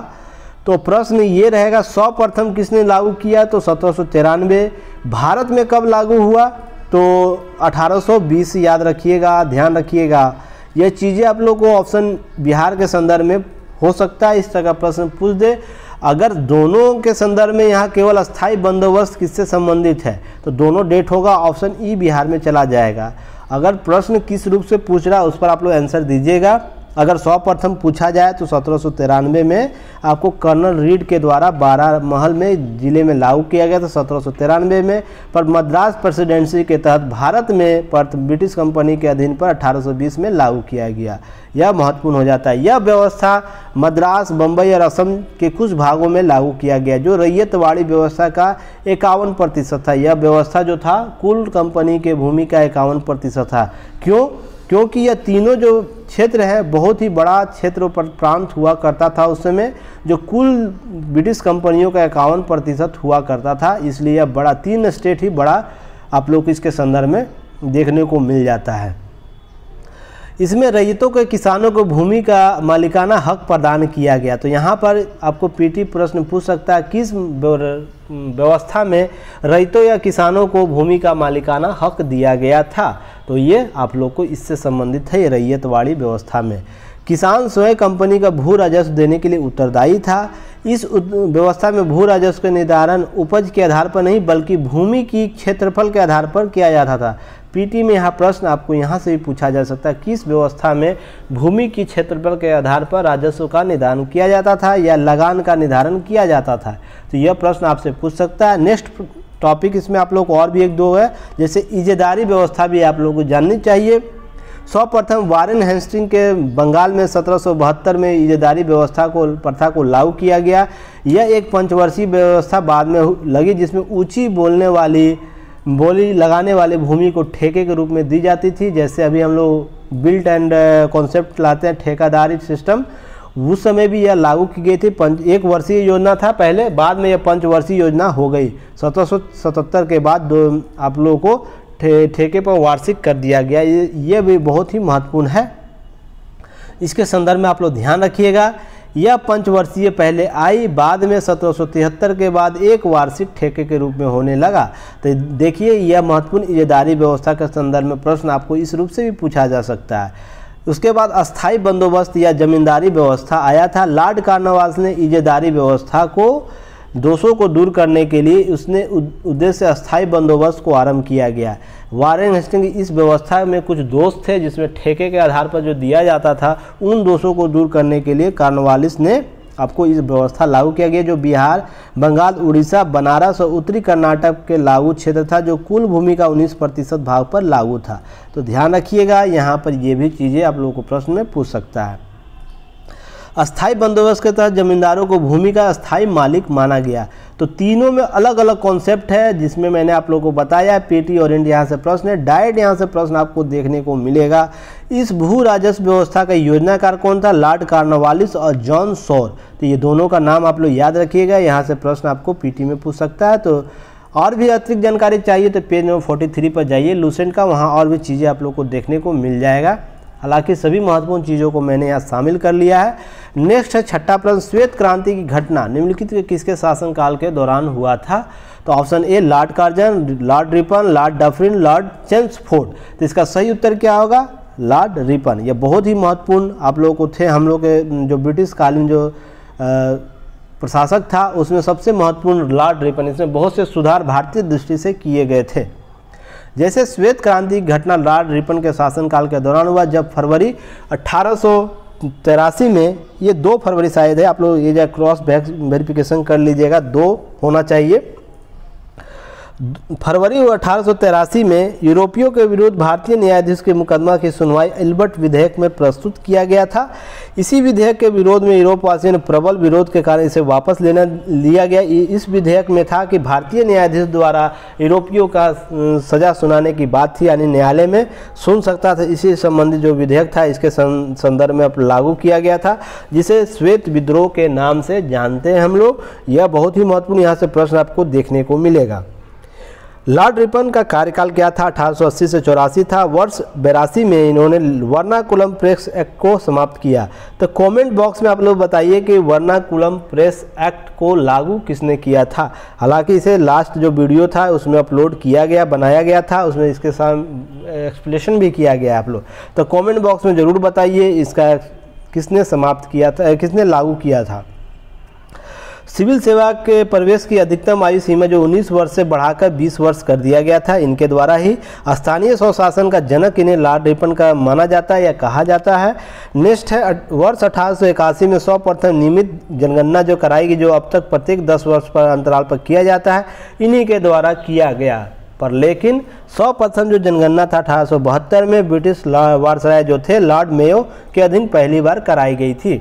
तो प्रश्न ये रहेगा सर्वप्रथम किसने लागू किया, तो 1793। भारत में कब लागू हुआ, तो 1820 याद रखिएगा, ध्यान रखिएगा। ये चीज़ें आप लोग को ऑप्शन बिहार के संदर्भ में हो सकता है इस तरह का प्रश्न पूछ दे। अगर दोनों के संदर्भ में यहाँ केवल अस्थाई बंदोबस्त किससे संबंधित है, तो दोनों डेट होगा, ऑप्शन ई बिहार में चला जाएगा। अगर प्रश्न किस रूप से पूछ रहा है उस पर आप लोग आंसर दीजिएगा। अगर सर्वप्रथम पूछा जाए तो 1793 में आपको कर्नल रीड के द्वारा बारामहल में जिले में लागू किया गया था 1793 में। पर मद्रास प्रेसिडेंसी के तहत भारत में ब्रिटिश कंपनी के अधीन पर 1820 में लागू किया गया। यह महत्वपूर्ण हो जाता है। यह व्यवस्था मद्रास, बम्बई और असम के कुछ भागों में लागू किया गया, जो रैयतवाड़ी व्यवस्था का 51% था। यह व्यवस्था जो था कुल कंपनी के भूमि का 51% था। क्यों? क्योंकि यह तीनों जो क्षेत्र है बहुत ही बड़ा क्षेत्र पर प्रांत हुआ करता था उस समय, जो कुल ब्रिटिश कंपनियों का 51% हुआ करता था। इसलिए यह बड़ा 3 स्टेट ही बड़ा आप लोग इसके संदर्भ में देखने को मिल जाता है। इसमें रैयतों के किसानों को भूमि का मालिकाना हक प्रदान किया गया। तो यहाँ पर आपको पीटी प्रश्न पूछ सकता है किस व्यवस्था में रैयतों या किसानों को भूमि का मालिकाना हक दिया गया था। तो ये आप लोग को इससे संबंधित है। रैयतवाड़ी व्यवस्था में किसान स्वयं कंपनी का भू राजस्व देने के लिए उत्तरदायी था। इस व्यवस्था में भू राजस्व का निर्धारण उपज के आधार पर नहीं बल्कि भूमि की क्षेत्रफल के आधार पर किया जाता था। पीटी में यहाँ प्रश्न आपको यहाँ से भी पूछा जा सकता है किस व्यवस्था में भूमि की क्षेत्रफल के आधार पर राजस्व का निर्धारण किया जाता था या लगान का निर्धारण किया जाता था। तो यह प्रश्न आपसे पूछ सकता है। नेक्स्ट टॉपिक इसमें आप लोग को और भी 1-2 है, जैसे इजेदारी व्यवस्था भी आप लोगों को जाननी चाहिए। सर्वप्रथम वारेन हेस्टिंग के बंगाल में 1772 में इजेदारी प्रथा को लागू किया गया। यह एक पंचवर्षीय व्यवस्था बाद में लगी, जिसमें ऊंची बोली लगाने वाले भूमि को ठेके के रूप में दी जाती थी। जैसे अभी हम लोग बिल्ट एंड कॉन्सेप्ट लाते हैं ठेकेदारी सिस्टम, उस समय भी यह लागू की गई थी। 1 वर्षीय योजना था पहले, बाद में यह 5 वर्षीय योजना हो गई। 1777 के बाद आप लोगों को ठेके पर वार्षिक कर दिया गया। ये भी बहुत ही महत्वपूर्ण है, इसके संदर्भ में आप लोग ध्यान रखिएगा। यह 5 वर्षीय पहले आई, बाद में 1773 के बाद 1 वार्षिक ठेके के रूप में होने लगा। तो देखिए यह महत्वपूर्ण इजेदारी व्यवस्था के संदर्भ में प्रश्न आपको इस रूप से भी पूछा जा सकता है। उसके बाद अस्थाई बंदोबस्त या जमींदारी व्यवस्था आया था। लॉर्ड कॉर्नवालिस ने इजेदारी व्यवस्था को दोषों को दूर करने के लिए उसने उद्देश्य अस्थाई बंदोबस्त को आरंभ किया गया। वारेन हेस्टिंग इस व्यवस्था में कुछ दोष थे जिसमें ठेके के आधार पर जो दिया जाता था, उन दोषों को दूर करने के लिए कॉर्नवालिस ने आपको इस व्यवस्था लागू किया गया, जो बिहार, बंगाल, उड़ीसा, बनारस और उत्तरी कर्नाटक के लागू क्षेत्र था, जो कुल भूमि का 19% भाग पर लागू था। तो ध्यान रखिएगा, यहाँ पर ये भी चीज़ें आप लोगों को प्रश्न में पूछ सकता है। अस्थाई बंदोबस्त के तहत जमींदारों को भूमि का अस्थाई मालिक माना गया। तो तीनों में अलग अलग कॉन्सेप्ट है, जिसमें मैंने आप लोगों को बताया। पीटी ओरिएंट यहाँ से प्रश्न है, डायरेक्ट यहाँ से प्रश्न आपको देखने को मिलेगा। इस भू राजस्व व्यवस्था का योजनाकार कौन था? लॉर्ड कॉर्नवालिस और जॉन सॉर। तो ये दोनों का नाम आप लोग याद रखिएगा, यहाँ से प्रश्न आपको पीटी में पूछ सकता है। तो और भी अतिरिक्त जानकारी चाहिए तो पेज नंबर 43 पर जाइए लूसेंट का, वहाँ और भी चीज़ें आप लोग को देखने को मिल जाएगा। हालांकि सभी महत्वपूर्ण चीज़ों को मैंने यहाँ शामिल कर लिया है। नेक्स्ट है 6ठा प्रश्न, श्वेत क्रांति की घटना निम्नलिखित के किसके शासनकाल के दौरान हुआ था? तो option A Lord Curzon, Lord Ripon, Lord Dufferin, Lord Chelmsford. तो इसका सही उत्तर क्या होगा? Lord Ripon. यह बहुत ही महत्वपूर्ण आप लोगों को थे। हम लोग के जो ब्रिटिश कालीन जो प्रशासक था उसमें सबसे महत्वपूर्ण लॉर्ड रिपन। इसमें बहुत से सुधार भारतीय दृष्टि से किए गए थे। जैसे श्वेत क्रांति की घटना लॉर्ड रिपन के शासनकाल के दौरान हुआ, जब फरवरी 1883 में, ये 2 फरवरी शायद है, आप लोग ये जो क्रॉस वेरिफिकेशन कर लीजिएगा, 2 होना चाहिए। फरवरी 1883 में यूरोपियों के विरुद्ध भारतीय न्यायाधीश के मुकदमा की सुनवाई एल्बर्ट विधेयक में प्रस्तुत किया गया था। इसी विधेयक के विरोध में यूरोपवासियों ने प्रबल विरोध के कारण इसे वापस लिया गया। इस विधेयक में था कि भारतीय न्यायाधीश द्वारा यूरोपियों का सजा सुनाने की बात थी, यानी न्यायालय में सुन सकता था। इसी संबंधी जो विधेयक था इसके संदर्भ में लागू किया गया था, जिसे श्वेत विद्रोह के नाम से जानते हैं हम लोग। यह बहुत ही महत्वपूर्ण यहाँ से प्रश्न आपको देखने को मिलेगा। लॉर्ड रिपन का कार्यकाल क्या था? 1880 से 84 था। वर्ष 82 में इन्होंने वर्नाकुलम प्रेस एक्ट को समाप्त किया। तो कमेंट बॉक्स में आप लोग बताइए कि वर्नाकुलम प्रेस एक्ट को लागू किसने किया था। हालांकि इसे लास्ट जो वीडियो था उसमें अपलोड किया गया, बनाया गया था, उसमें इसके साथ एक्सप्लेनेशन भी किया गया आप लोग। तो कमेंट बॉक्स में ज़रूर बताइए इसका किसने समाप्त किया था, किसने लागू किया था। सिविल सेवा के प्रवेश की अधिकतम आयु सीमा जो 19 वर्ष से बढ़ाकर 20 वर्ष कर दिया गया था। इनके द्वारा ही स्थानीय स्वशासन का जनक इन्हें लॉर्ड रिपन का माना जाता है या कहा जाता है। नेक्स्ट है वर्ष 1881 में 100% नियमित जनगणना जो कराएगी, जो अब तक प्रत्येक 10 वर्ष पर अंतराल पर किया जाता है, इन्हीं के द्वारा किया गया। पर लेकिन 100% जो जनगणना था 1872 में ब्रिटिश वायसराय जो थे लॉर्ड मेयो के अधीन पहली बार कराई गई थी।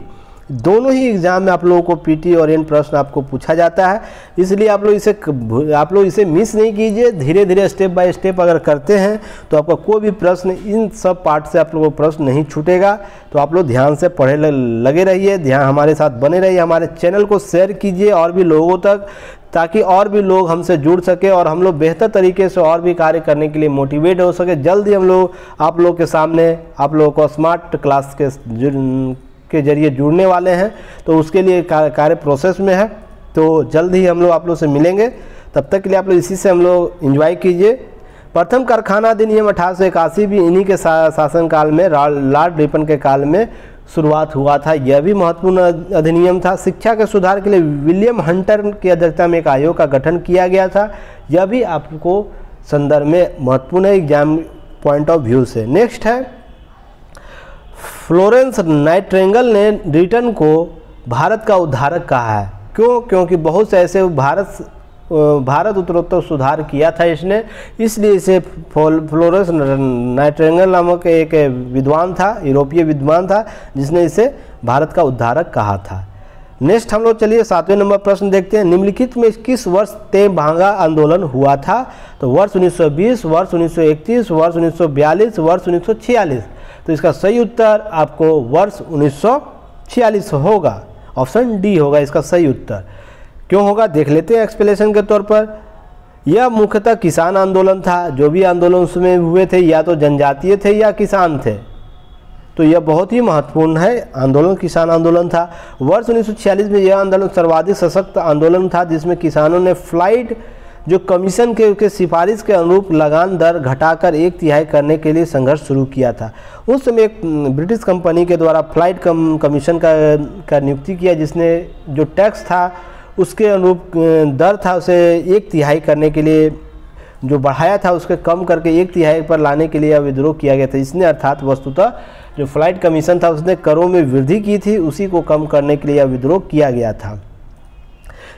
दोनों ही एग्जाम में आप लोगों को पीटी ओरिएंट प्रश्न आपको पूछा जाता है, इसलिए आप लोग इसे मिस नहीं कीजिए। धीरे धीरे स्टेप बाय स्टेप अगर करते हैं तो आपका कोई भी प्रश्न इन सब पार्ट से आप लोगों को प्रश्न नहीं छूटेगा। तो आप लोग ध्यान से पढ़े लगे रहिए, ध्यान हमारे साथ बने रहिए, हमारे चैनल को शेयर कीजिए और भी लोगों तक, ताकि और भी लोग हमसे जुड़ सके और हम लोग बेहतर तरीके से और भी कार्य करने के लिए मोटिवेट हो सके। जल्द ही हम लोग आप लोग के सामने आप लोगों को स्मार्ट क्लास के जरिए जुड़ने वाले हैं, तो उसके लिए कार्य प्रोसेस में है। तो जल्द ही हम लोग आप लोग से मिलेंगे, तब तक के लिए आप लोग इसी से हम लोग एंजॉय कीजिए। प्रथम कारखाना अधिनियम 1881 भी इन्हीं के शासनकाल में लॉर्ड रिपन के काल में शुरुआत हुआ था। यह भी महत्वपूर्ण अधिनियम था। शिक्षा के सुधार के लिए विलियम हंटर की अध्यक्षता में एक आयोग का गठन किया गया था। यह भी आपको संदर्भ में महत्वपूर्ण है एग्जाम पॉइंट ऑफ व्यू से। नेक्स्ट है फ्लोरेंस नाइटिंगेल ने रिटन को भारत का उद्धारक कहा है। क्यों? क्योंकि बहुत से ऐसे भारत उत्तरोत्तर सुधार किया था इसने, इसलिए इसे फ्लोरेंस नाइटिंगेल नामक एक विद्वान था, यूरोपीय विद्वान था, जिसने इसे भारत का उद्धारक कहा था। नेक्स्ट हम लोग चलिए 7वें नंबर प्रश्न देखते हैं। निम्नलिखित में किस वर्ष तेभांगा आंदोलन हुआ था? तो वर्ष 1920, वर्ष 1931, वर्ष 1942, वर्ष 1946। तो इसका सही उत्तर आपको वर्ष 1946 होगा। ऑप्शन डी होगा इसका सही उत्तर। क्यों होगा देख लेते हैं एक्सप्लेनेशन के तौर पर। यह मुख्यतः किसान आंदोलन था। जो भी आंदोलन उसमें हुए थे या तो जनजातीय थे या किसान थे, तो यह बहुत ही महत्वपूर्ण है आंदोलन, किसान आंदोलन था। वर्ष 1946 में यह आंदोलन सर्वाधिक सशक्त आंदोलन था, जिसमें किसानों ने फ्लाइट जो कमीशन के सिफारिश के अनुरूप लगान दर घटाकर 1/3 करने के लिए संघर्ष शुरू किया था। उस समय एक ब्रिटिश कंपनी के द्वारा फ्लाइट कमीशन का नियुक्ति किया, जिसने जो टैक्स था उसके अनुरूप दर था उसे 1/3 करने के लिए जो बढ़ाया था उसके कम करके 1/3 पर लाने के लिए विद्रोह किया गया था। इसने अर्थात वस्तुतः जो फ्लाइट कमीशन था उसने करों में वृद्धि की थी, उसी को कम करने के लिए विद्रोह किया गया था।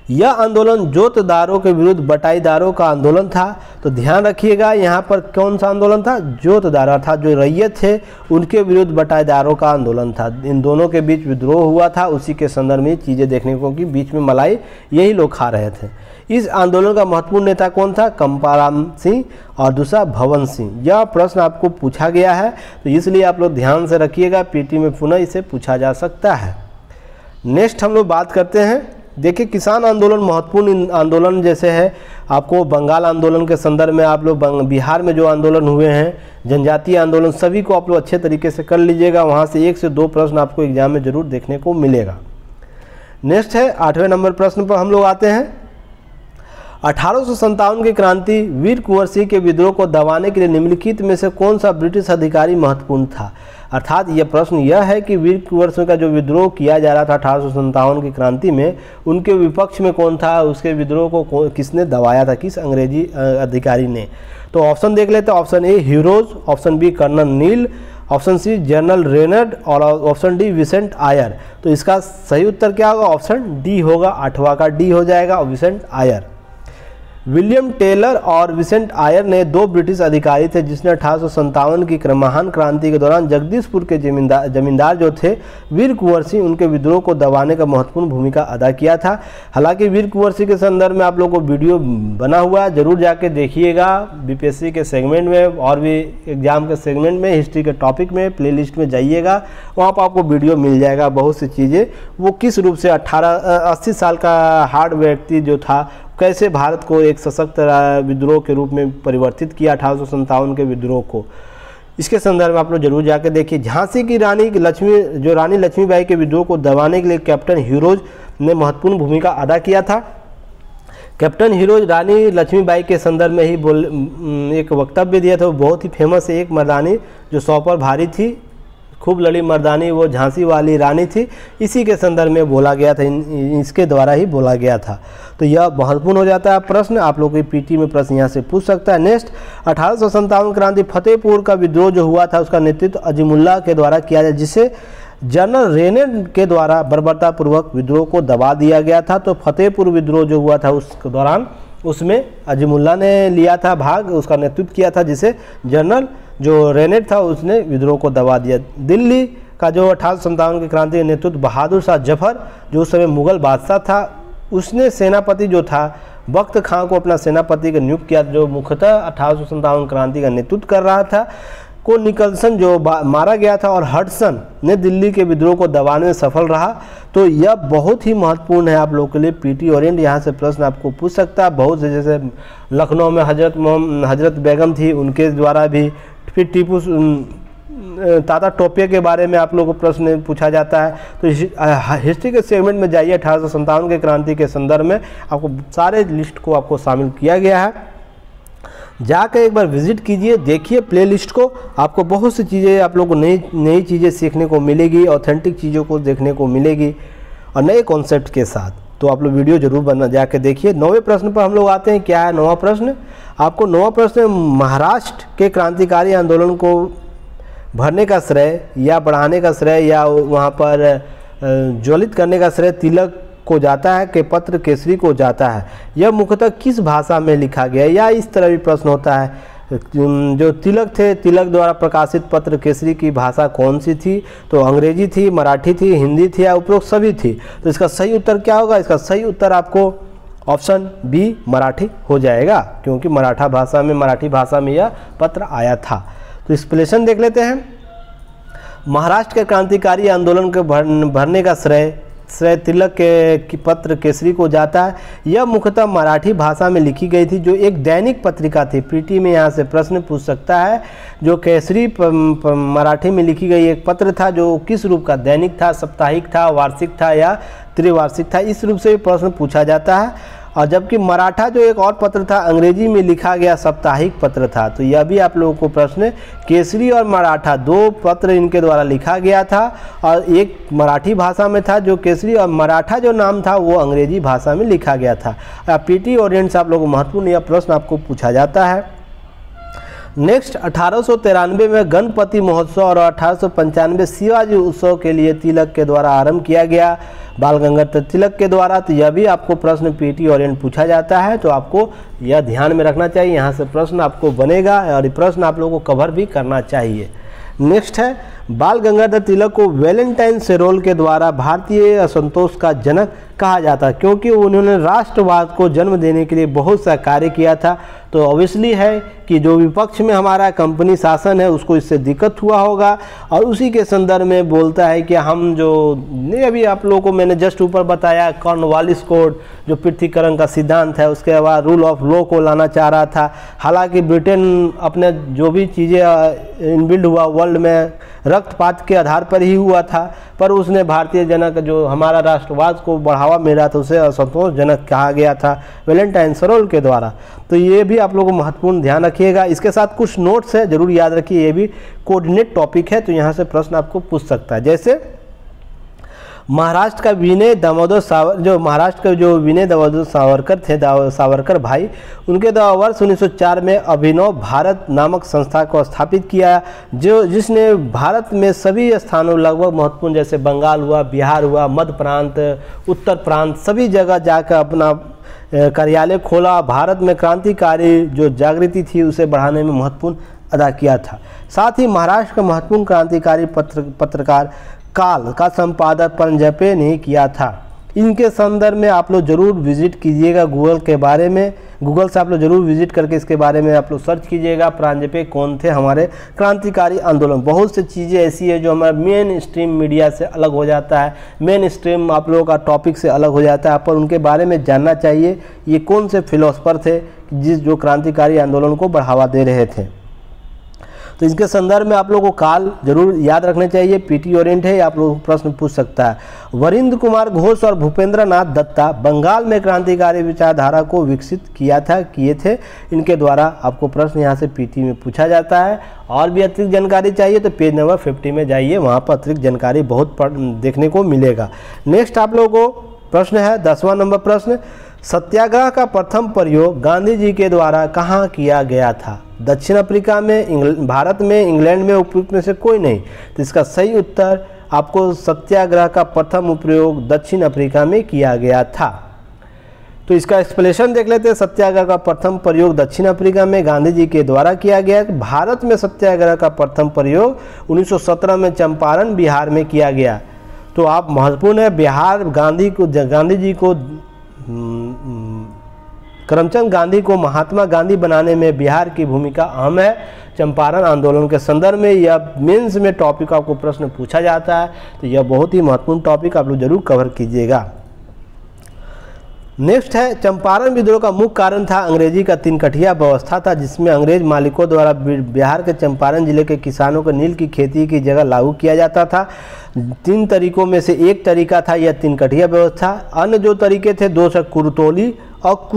यह आंदोलन जोतदारों के विरुद्ध बटाईदारों का आंदोलन था। तो ध्यान रखिएगा यहाँ पर कौन सा आंदोलन था? जोतदार अर्थात जो रैयत थे उनके विरुद्ध बटाईदारों का आंदोलन था। इन दोनों के बीच विद्रोह हुआ था, उसी के संदर्भ में चीज़ें देखने को कि बीच में मलाई यही लोग खा रहे थे। इस आंदोलन का महत्वपूर्ण नेता कौन था? कंपाराम सिंह और दूसरा भवन सिंह। यह प्रश्न आपको पूछा गया है, तो इसलिए आप लोग ध्यान से रखिएगा, पीटी में पुनः इसे पूछा जा सकता है। नेक्स्ट हम लोग बात करते हैं, देखिए किसान आंदोलन महत्वपूर्ण आंदोलन जैसे है आपको बंगाल आंदोलन के संदर्भ में, आप लोग बिहार में जो आंदोलन हुए हैं, जनजातीय आंदोलन, सभी को आप लोग अच्छे तरीके से कर लीजिएगा। वहाँ से 1 से 2 प्रश्न आपको एग्जाम में जरूर देखने को मिलेगा। नेक्स्ट है 8वें नंबर प्रश्न पर हम लोग आते हैं। 1857 की क्रांति वीर कुंवर सिंह के विद्रोह को दबाने के लिए निम्नलिखित में से कौन सा ब्रिटिश अधिकारी महत्वपूर्ण था? अर्थात यह प्रश्न यह है कि वीर कुंवर सिंह का जो विद्रोह किया जा रहा था 1857 की क्रांति में, उनके विपक्ष में कौन था? उसके विद्रोह को किसने दबाया था? किस अंग्रेजी अधिकारी ने? तो ऑप्शन देख लेते हैं। Option A heroes, option B Colonel Neil, option C General रेनड और ऑप्शन डी विसेंट आयर। तो इसका सही उत्तर क्या होगा? ऑप्शन डी होगा, 8वां का डी हो जाएगा, और विसेंट आयर। विलियम टेलर और विसेंट आयर ने 2 ब्रिटिश अधिकारी थे जिसने 1857 की महान क्रांति के दौरान जगदीशपुर के जमींदार जो थे वीर कुंवर सिंह, उनके विद्रोह को दबाने का महत्वपूर्ण भूमिका अदा किया था। हालांकि वीर कुंवर सिंह के संदर्भ में आप लोगों को वीडियो बना हुआ है, जरूर जाके देखिएगा। बीपीएससी के सेगमेंट में और भी एग्जाम के सेगमेंट में, हिस्ट्री के टॉपिक में, प्लेलिस्ट में जाइएगा, वहाँ पर आपको वीडियो मिल जाएगा। बहुत सी चीज़ें वो किस रूप से 80 साल का हार्ड व्यक्ति जो था कैसे भारत को एक सशक्त विद्रोह के रूप में परिवर्तित किया 1857 के विद्रोह को, इसके संदर्भ में आप लोग जरूर जाकर देखिए। झांसी की रानी लक्ष्मीबाई के विद्रोह को दबाने के लिए कैप्टन हीरोज ने महत्वपूर्ण भूमिका अदा किया था। कैप्टन हीरोज रानी लक्ष्मीबाई के संदर्भ में ही एक वक्तव्य दिया था, वो बहुत ही फेमस है। एक मर्दानी जो 100 पर भारी थी, खूब लड़ी मर्दानी वो झांसी वाली रानी थी, इसी के संदर्भ में बोला गया था, इसके द्वारा ही बोला गया था। तो यह महत्वपूर्ण हो जाता है प्रश्न, आप लोग की पीटी में प्रश्न यहाँ से पूछ सकता है। नेक्स्ट, 1857 क्रांति फतेहपुर का विद्रोह जो हुआ था उसका नेतृत्व अजीमुल्लाह के द्वारा किया जाए, जिसे जनरल रेनेट के द्वारा बर्बरतापूर्वक विद्रोह को दबा दिया गया था। तो फतेहपुर विद्रोह जो हुआ था उस दौरान उसमें अजीमुल्लाह ने लिया था भाग, उसका नेतृत्व किया था, जिसे जनरल जो रेनेट था उसने विद्रोह को दबा दिया। दिल्ली का जो 1857 की क्रांति का नेतृत्व बहादुर शाह जफर जो उस समय मुगल बादशाह था, उसने सेनापति जो था बख्त खां को अपना सेनापति का नियुक्त किया, जो मुख्यतः 1857 क्रांति का नेतृत्व कर रहा था। को निकलसन जो मारा गया था और हडसन ने दिल्ली के विद्रोह को दबाने में सफल रहा। तो यह बहुत ही महत्वपूर्ण है आप लोगों के लिए, पीटी ओरिएंट यहाँ से प्रश्न आपको पूछ सकता है। बहुत से जैसे लखनऊ में हजरत बेगम थी, उनके द्वारा भी, फिर टीपू ताता टोपे के बारे में आप लोगों को प्रश्न पूछा जाता है। तो हिस्ट्री के सेगमेंट में जाइए, 1857 के क्रांति के संदर्भ में आपको सारे लिस्ट को आपको शामिल किया गया है। जाकर एक बार विजिट कीजिए, देखिए प्लेलिस्ट को, आपको बहुत सी चीज़ें आप लोगों को नई चीज़ें सीखने को मिलेगी, ऑथेंटिक चीज़ों को देखने को मिलेगी और नए कॉन्सेप्ट के साथ। तो आप लोग वीडियो जरूर बना जाकर देखिए। 9वें प्रश्न पर हम लोग आते हैं। क्या है 9वां प्रश्न? आपको 9वां प्रश्न महाराष्ट्र के क्रांतिकारी आंदोलन को भरने का श्रेय या बढ़ाने का श्रेय या वहाँ पर ज्वलित करने का श्रेय तिलक को जाता है कि पत्र केसरी को जाता है? यह मुख्यतः किस भाषा में लिखा गया? या इस तरह भी प्रश्न होता है, जो तिलक थे, तिलक द्वारा प्रकाशित पत्र केसरी की भाषा कौन सी थी? तो अंग्रेजी थी, मराठी थी, हिंदी थी या उपरोक्त सभी थी? तो इसका सही उत्तर क्या होगा? इसका सही उत्तर आपको ऑप्शन बी मराठी हो जाएगा, क्योंकि मराठी भाषा में यह पत्र आया था। तो एक्सप्लेनेशन देख लेते हैं। महाराष्ट्र के क्रांतिकारी आंदोलन के भरने का श्रेय तिलक के पत्र केसरी को जाता है। यह मुख्यतः मराठी भाषा में लिखी गई थी, जो एक दैनिक पत्रिका थी। पीटी में यहाँ से प्रश्न पूछ सकता है, जो केसरी मराठी में लिखी गई एक पत्र था, जो किस रूप का, दैनिक था, साप्ताहिक था, वार्षिक था या त्रिवार्षिक था, इस रूप से प्रश्न पूछा जाता है। और जबकि मराठा जो एक और पत्र था, अंग्रेजी में लिखा गया साप्ताहिक पत्र था। तो यह भी आप लोगों को प्रश्न, केसरी और मराठा दो पत्र इनके द्वारा लिखा गया था, और एक मराठी भाषा में था जो केसरी, और मराठा जो नाम था वो अंग्रेजी भाषा में लिखा गया था। पीटी ओरिएंट से आप लोगों को महत्वपूर्ण यह प्रश्न आपको पूछा जाता है। नेक्स्ट, 1893 में गणपति महोत्सव और 1895 शिवाजी उत्सव के लिए तिलक के द्वारा आरंभ किया गया, बाल गंगाधर तिलक के द्वारा। तो यह भी आपको प्रश्न पीटी ओरिएंट पूछा जाता है, तो आपको यह ध्यान में रखना चाहिए, यहाँ से प्रश्न आपको बनेगा और ये प्रश्न आप लोगों को कवर भी करना चाहिए। नेक्स्ट है, बाल गंगाधर तिलक को वैलेंटाइन सेरोल के द्वारा भारतीय असंतोष का जनक कहा जाता है, क्योंकि उन्होंने राष्ट्रवाद को जन्म देने के लिए बहुत सा कार्य किया था। तो ऑब्वियसली है कि जो विपक्ष में हमारा कंपनी शासन है उसको इससे दिक्कत हुआ होगा, और उसी के संदर्भ में बोलता है कि हम जो अभी आप लोगों को मैंने जस्ट ऊपर बताया, कॉर्नवालिस कोड जो पृथ्वीकरण का सिद्धांत है, उसके बाद रूल ऑफ लॉ को लाना चाह रहा था। हालांकि ब्रिटेन अपने जो भी चीज़ें इनबिल्ड हुआ वर्ल्ड में रक्तपात के आधार पर ही हुआ था, पर उसने भारतीय जनक जो हमारा राष्ट्रवाद को बढ़ावा मिल रहा था उसे असंतोषजनक कहा गया था वैलेंटाइन सेरोल के द्वारा। तो ये भी आप लोगों को महत्वपूर्ण ध्यान रखिएगा। इसके साथ कुछ नोट्स है, जरूर याद रखिए, ये भी कोऑर्डिनेट टॉपिक है, तो यहाँ से प्रश्न आपको पूछ सकता है। जैसे महाराष्ट्र का विनय दामोदर सावरकर थे, सावरकर भाई, उनके द्वारा वर्ष 1904 में अभिनव भारत नामक संस्था को स्थापित किया, जिसने भारत में सभी स्थानों लगभग महत्वपूर्ण जैसे बंगाल हुआ, बिहार हुआ, मध्य प्रांत, उत्तर प्रांत, सभी जगह जाकर अपना कार्यालय खोला। भारत में क्रांतिकारी जो जागृति थी उसे बढ़ाने में महत्वपूर्ण अदा किया था। साथ ही महाराष्ट्र का महत्वपूर्ण क्रांतिकारी पत्रकार काल का संपादक प्रांजपे ने किया था। इनके संदर्भ में आप लोग जरूर विजिट कीजिएगा गूगल के बारे में, गूगल से आप लोग जरूर विजिट करके इसके बारे में आप लोग सर्च कीजिएगा, प्रांजपे कौन थे हमारे क्रांतिकारी आंदोलन। बहुत सी चीज़ें ऐसी है जो हमारे मेन स्ट्रीम मीडिया से अलग हो जाता है, मेन स्ट्रीम आप लोगों का टॉपिक से अलग हो जाता है, पर उनके बारे में जानना चाहिए ये कौन से फिलोसफर थे जो क्रांतिकारी आंदोलन को बढ़ावा दे रहे थे। तो इसके संदर्भ में आप लोगों को काल जरूर याद रखने चाहिए, पीटी ओरिएंट है, आप लोग प्रश्न पूछ सकता है। वरिंद्र कुमार घोष और भूपेंद्र नाथ दत्ता बंगाल में क्रांतिकारी विचारधारा को विकसित किए थे, इनके द्वारा आपको प्रश्न यहाँ से पीटी में पूछा जाता है। और भी अतिरिक्त जानकारी चाहिए तो पेज नंबर 50 में जाइए, वहाँ पर अतिरिक्त जानकारी बहुत देखने को मिलेगा। नेक्स्ट आप लोगों को प्रश्न है 10वां नंबर प्रश्न, सत्याग्रह का प्रथम प्रयोग गांधी जी के द्वारा कहाँ किया गया था? दक्षिण अफ्रीका में, भारत में, इंग्लैंड में, उपयुक्त में से कोई नहीं। तो इसका सही उत्तर आपको सत्याग्रह का प्रथम प्रयोग दक्षिण अफ्रीका में किया गया था। तो इसका एक्सप्लेनेशन देख लेते हैं। सत्याग्रह का प्रथम प्रयोग दक्षिण अफ्रीका में गांधी जी के द्वारा किया गया। भारत में सत्याग्रह का प्रथम प्रयोग 1917 में चंपारण बिहार में किया गया। तो आप महत्वपूर्ण है, बिहार गांधी जी को करमचंद गांधी को महात्मा गांधी बनाने में बिहार की भूमिका अहम है। चंपारण आंदोलन के संदर्भ में यह मेंस में टॉपिक आपको प्रश्न पूछा जाता है, तो यह बहुत ही महत्वपूर्ण टॉपिक आप लोग जरूर कवर कीजिएगा। नेक्स्ट है, चंपारण विद्रोह का मुख्य कारण था अंग्रेजी का तिनकठिया व्यवस्था था, जिसमें अंग्रेज मालिकों द्वारा बिहार के चंपारण जिले के किसानों को नील की खेती की जगह लागू किया जाता था। 3 तरीकों में से एक तरीका था यह तिनकठिया व्यवस्था। अन्य जो तरीके थे 2 कुरतोली और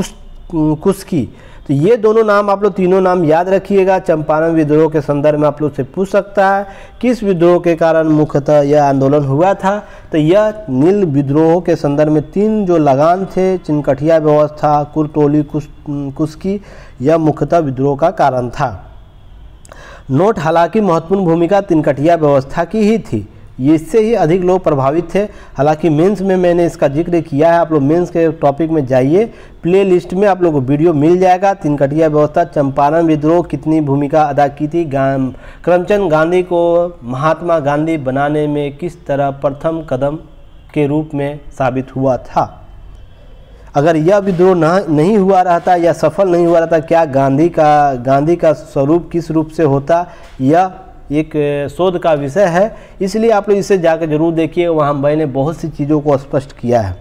कुस्की। तो ये दोनों नाम आप लोग, तीनों नाम याद रखिएगा। चंपारण विद्रोह के संदर्भ में आप लोग से पूछ सकता है किस विद्रोह के कारण मुख्यतः यह आंदोलन हुआ था? तो यह नील विद्रोह के संदर्भ में 3 जो लगान थे, तिनकठिया व्यवस्था, कुरतोली, कुस्की, यह मुख्यतः विद्रोह का कारण था। नोट, हालांकि महत्वपूर्ण भूमिका तिनकठिया व्यवस्था की ही थी, ये इससे ही अधिक लोग प्रभावित थे। हालांकि मेंस में मैंने इसका जिक्र किया है, आप लोग मेंस के टॉपिक में जाइए, प्ले लिस्ट में आप लोगों को वीडियो मिल जाएगा। तिनकठिया व्यवस्था, चंपारण विद्रोह कितनी भूमिका अदा की थी, करमचंद गांधी को महात्मा गांधी बनाने में किस तरह प्रथम कदम के रूप में साबित हुआ था। अगर यह विद्रोह नहीं हुआ रहता या सफल नहीं हुआ रहता, क्या गांधी का स्वरूप किस रूप से होता, यह एक शोध का विषय है। इसलिए आप लोग इसे जाकर जरूर देखिए, वहाँ मैंने बहुत सी चीज़ों को स्पष्ट किया है।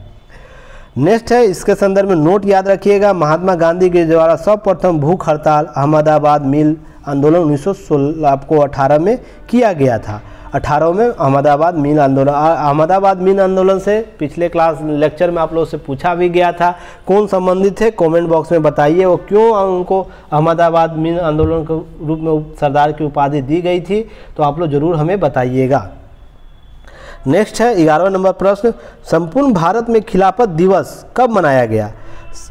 नेक्स्ट है, इसके संदर्भ में नोट याद रखिएगा। महात्मा गांधी के द्वारा सर्वप्रथम भूख हड़ताल अहमदाबाद मिल आंदोलन 1918 में किया गया था। 18 में अहमदाबाद मिल आंदोलन से पिछले क्लास लेक्चर में आप लोगों से पूछा भी गया था, कौन संबंधित है, कमेंट बॉक्स में बताइए। वो क्यों उनको अहमदाबाद मिल आंदोलन के रूप में सरदार की उपाधि दी गई थी, तो आप लोग जरूर हमें बताइएगा। नेक्स्ट है 11वां नंबर प्रश्न, संपूर्ण भारत में खिलाफत दिवस कब मनाया गया?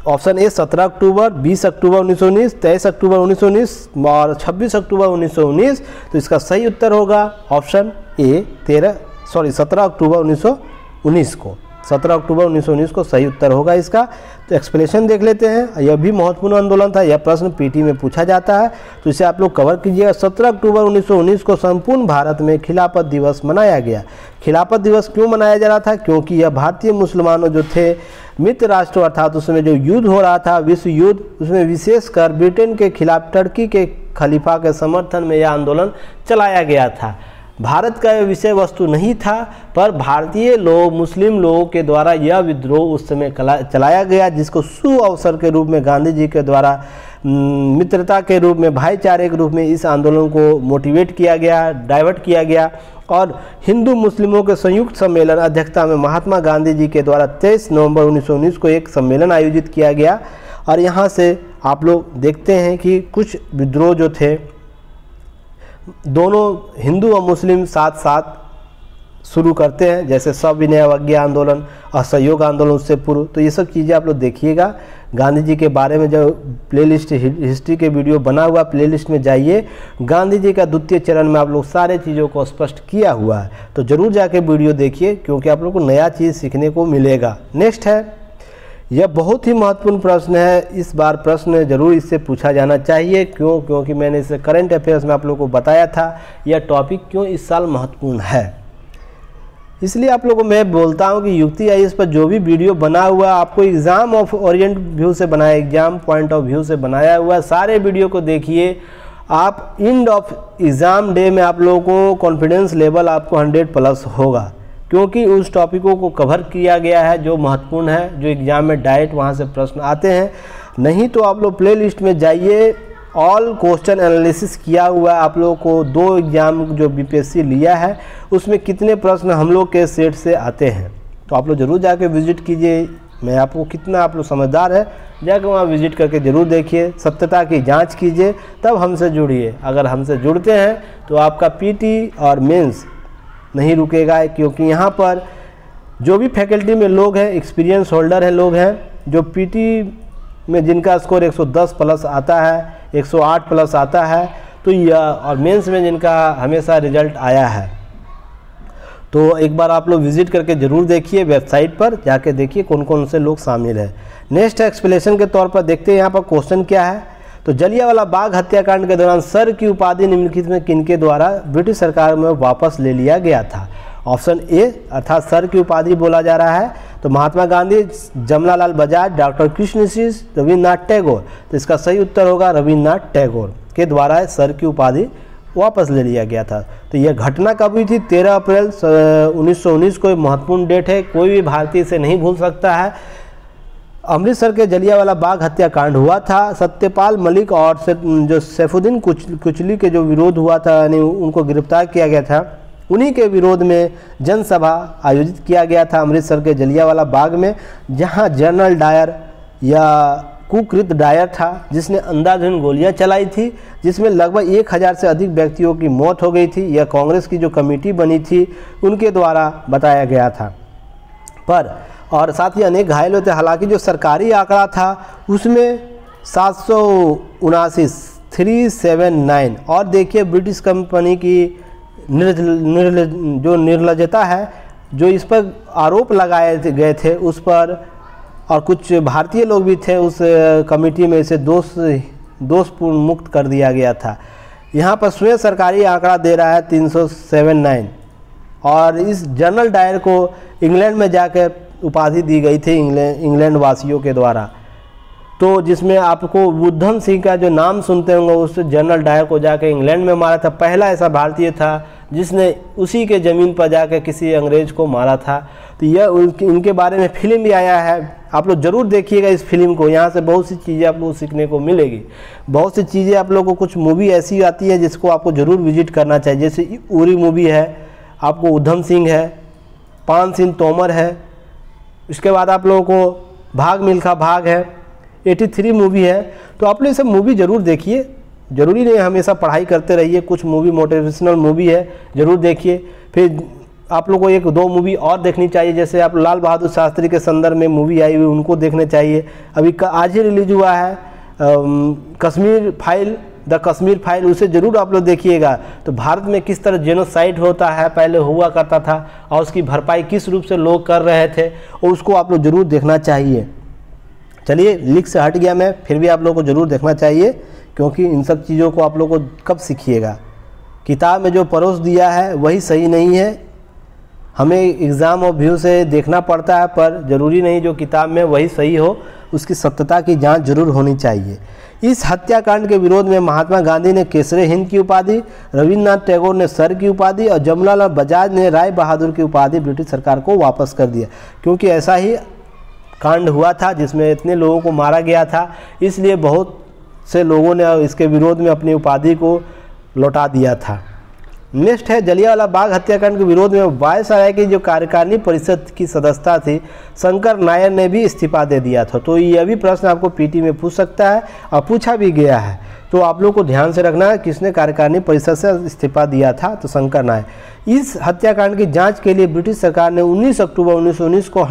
ऑप्शन ए 17 अक्टूबर, 20 अक्टूबर 1919, 23 अक्टूबर 1919 और 26 अक्टूबर 1919। तो इसका सही उत्तर होगा ऑप्शन ए 17 अक्टूबर 1919 को, 17 अक्टूबर 1919 को सही उत्तर होगा इसका। तो एक्सप्लेनेशन देख लेते हैं। यह भी महत्वपूर्ण आंदोलन था, यह प्रश्न पीटी में पूछा जाता है, तो इसे आप लोग कवर कीजिएगा। 17 अक्टूबर 1919 को संपूर्ण भारत में खिलाफत दिवस मनाया गया। खिलाफत दिवस क्यों मनाया जा रहा था? क्योंकि यह भारतीय मुसलमानों जो थे मित्र राष्ट्र, अर्थात उसमें जो युद्ध हो रहा था, विश्व युद्ध, उसमें विशेषकर ब्रिटेन के खिलाफ टर्की के खलीफा के समर्थन में यह आंदोलन चलाया गया था। भारत का यह विषय वस्तु नहीं था, पर भारतीय लोग, मुस्लिम लोगों के द्वारा यह विद्रोह उस समय चलाया गया, जिसको शुभ अवसर के रूप में गांधी जी के द्वारा मित्रता के रूप में, भाईचारे के रूप में इस आंदोलन को मोटिवेट किया गया, डाइवर्ट किया गया। और हिंदू मुस्लिमों के संयुक्त सम्मेलन अध्यक्षता में महात्मा गांधी जी के द्वारा 23 नवंबर 1919 को एक सम्मेलन आयोजित किया गया। और यहाँ से आप लोग देखते हैं कि कुछ विद्रोह जो थे, दोनों हिंदू और मुस्लिम साथ साथ शुरू करते हैं, जैसे सविनय अवज्ञा आंदोलन, असहयोग आंदोलन उससे पूर्व। तो ये सब चीज़ें आप लोग देखिएगा। गांधी जी के बारे में जो प्लेलिस्ट हिस्ट्री के वीडियो बना हुआ, प्लेलिस्ट में जाइए, गांधी जी का द्वितीय चरण में आप लोग सारे चीज़ों को स्पष्ट किया हुआ है, तो ज़रूर जाके वीडियो देखिए, क्योंकि आप लोग को नया चीज़ सीखने को मिलेगा। नेक्स्ट है, यह बहुत ही महत्वपूर्ण प्रश्न है, इस बार प्रश्न जरूर इससे पूछा जाना चाहिए। क्यों? क्योंकि मैंने इसे करंट अफेयर्स में आप लोगों को बताया था, यह टॉपिक क्यों इस साल महत्वपूर्ण है। इसलिए आप लोगों को मैं बोलता हूं कि युक्ति आईएएस पर जो भी वीडियो बना हुआ आपको एग्ज़ाम ऑफ ओरिएंट व्यू से बनाया, एग्जाम पॉइंट ऑफ व्यू से बनाया हुआ, सारे वीडियो को देखिए। आप एंड ऑफ एग्ज़ाम डे में आप लोगों को कॉन्फिडेंस लेवल आपको 100+ होगा, क्योंकि उस टॉपिकों को कवर किया गया है जो महत्वपूर्ण है, जो एग्ज़ाम में डायरेक्ट वहाँ से प्रश्न आते हैं। नहीं तो आप लोग प्ले लिस्ट में जाइए, ऑल क्वेश्चन एनालिसिस किया हुआ है आप लोगों को। 2 एग्ज़ाम जो बीपीएससी लिया है उसमें कितने प्रश्न हम लोग के सेट से आते हैं, तो आप लोग ज़रूर जाके विज़िट कीजिए। मैं आपको कितना आप लोग समझदार है, जाकर वहाँ विज़िट करके ज़रूर देखिए, सत्यता की जांच कीजिए, तब हमसे जुड़िए। अगर हमसे जुड़ते हैं तो आपका पीटी और मेंस नहीं रुकेगा, क्योंकि यहाँ पर जो भी फैकल्टी में लोग हैं, एक्सपीरियंस होल्डर है लोग हैं, जो पीटी में जिनका स्कोर 110 प्लस आता है, 108 प्लस आता है, तो यह और मेंस में जिनका हमेशा रिजल्ट आया है। तो एक बार आप लोग विज़िट करके ज़रूर देखिए, वेबसाइट पर जाके देखिए कौन कौन से लोग शामिल हैं। नेक्स्ट एक्सप्लेनेशन के तौर पर देखते हैं यहाँ पर क्वेश्चन क्या है। तो जलियांवाला बाग हत्याकांड के दौरान सर की उपाधि निम्नलिखित में किनके द्वारा ब्रिटिश सरकार में वापस ले लिया गया था। ऑप्शन ए अर्थात सर की उपाधि बोला जा रहा है तो महात्मा गांधी, जमनालाल बजाज, डॉक्टर कृष्ण सिंह, रविन्द्रनाथ टैगोर। तो इसका सही उत्तर होगा रविन्द्रनाथ टैगोर के द्वारा सर की उपाधि वापस ले लिया गया था। तो यह घटना कब हुई थी? 13 अप्रैल 1919 को। महत्वपूर्ण डेट है, कोई भी भारतीय से नहीं भूल सकता है। अमृतसर के जलियांवाला बाग हत्याकांड हुआ था। सत्यपाल मलिक और जो सैफुद्दीन कुचली के जो विरोध हुआ था, यानी उनको गिरफ्तार किया गया था, उन्हीं के विरोध में जनसभा आयोजित किया गया था अमृतसर के जलियांवाला बाग में, जहां जनरल डायर या कुकृत डायर था जिसने अंधाधुंध गोलियां चलाई थी, जिसमें लगभग 1000 से अधिक व्यक्तियों की मौत हो गई थी। यह कांग्रेस की जो कमेटी बनी थी उनके द्वारा बताया गया था। पर और साथ ही अनेक घायल हुए थे। हालांकि जो सरकारी आंकड़ा था उसमें 779 379। और देखिए ब्रिटिश कंपनी की जो निर्लजता है, जो इस पर आरोप लगाए गए थे उस पर, और कुछ भारतीय लोग भी थे उस कमेटी में, इसे दोषपूर्ण मुक्त कर दिया गया था। यहाँ पर स्वयं सरकारी आंकड़ा दे रहा है 379। और इस जनरल डायर को इंग्लैंड में जाकर उपाधि दी गई थी इंग्लैंड वासियों के द्वारा। तो जिसमें आपको उधम सिंह का जो नाम सुनते होंगे, उस जनरल डायर को जाकर इंग्लैंड में मारा था। पहला ऐसा भारतीय था जिसने उसी के ज़मीन पर जाकर किसी अंग्रेज को मारा था। तो यह इनके बारे में फिल्म भी आया है, आप लोग ज़रूर देखिएगा इस फिल्म को। यहाँ से बहुत सी चीज़ें आप लोग सीखने को मिलेगी। बहुत सी चीज़ें आप लोगों को, कुछ मूवी ऐसी आती है जिसको आपको ज़रूर विजिट करना चाहिए। जैसे उरी मूवी है, आपको उधम सिंह है, पान सिंह तोमर है। इसके बाद आप लोगों को भाग मिल्खा भाग है, 83 मूवी है। तो आप लोग ये सब मूवी ज़रूर देखिए। ज़रूरी नहीं हमेशा पढ़ाई करते रहिए, कुछ मूवी मोटिवेशनल मूवी है, ज़रूर देखिए। फिर आप लोग को 1-2 मूवी और देखनी चाहिए, जैसे आप लाल बहादुर शास्त्री के संदर्भ में मूवी आई हुई, उनको देखने चाहिए। अभी आज ही रिलीज हुआ है Kashmir file, the Kashmir file, उसे ज़रूर आप लोग देखिएगा। तो भारत में किस तरह जेनोसाइड होता है, पहले हुआ करता था, और उसकी भरपाई किस रूप से लोग कर रहे थे, और उसको आप लोग ज़रूर देखना चाहिए। चलिए, लीक से हट गया मैं, फिर भी आप लोगों को ज़रूर देखना चाहिए, क्योंकि इन सब चीज़ों को आप लोगों को कब सीखिएगा। किताब में जो परोस दिया है वही सही नहीं है, हमें एग्ज़ाम और व्यू से देखना पड़ता है, पर ज़रूरी नहीं जो किताब में वही सही हो, उसकी सत्यता की जांच जरूर होनी चाहिए। इस हत्याकांड के विरोध में महात्मा गांधी ने केसरे हिंद की उपाधि, रविन्द्रनाथ टैगोर ने सर की उपाधि और जमनालाल बजाज ने राय बहादुर की उपाधि ब्रिटिश सरकार को वापस कर दिया, क्योंकि ऐसा ही कांड हुआ था जिसमें इतने लोगों को मारा गया था, इसलिए बहुत से लोगों ने इसके विरोध में अपनी उपाधि को लौटा दिया था। नेक्स्ट है जलियांवाला बाग हत्याकांड के विरोध में वायसराय की जो कार्यकारिणी परिषद की सदस्यता थी, शंकर नायर ने भी इस्तीफा दे दिया था। तो यह भी प्रश्न आपको पीटी में पूछ सकता है और पूछा भी गया है, तो आप लोग को ध्यान से रखना है किसने कार्यकारिणी परिषद से इस्तीफा दिया था, तो शंकर नायर। इस हत्याकांड की जांच के लिए ब्रिटिश सरकार ने 19 अक्टूबर 1919 को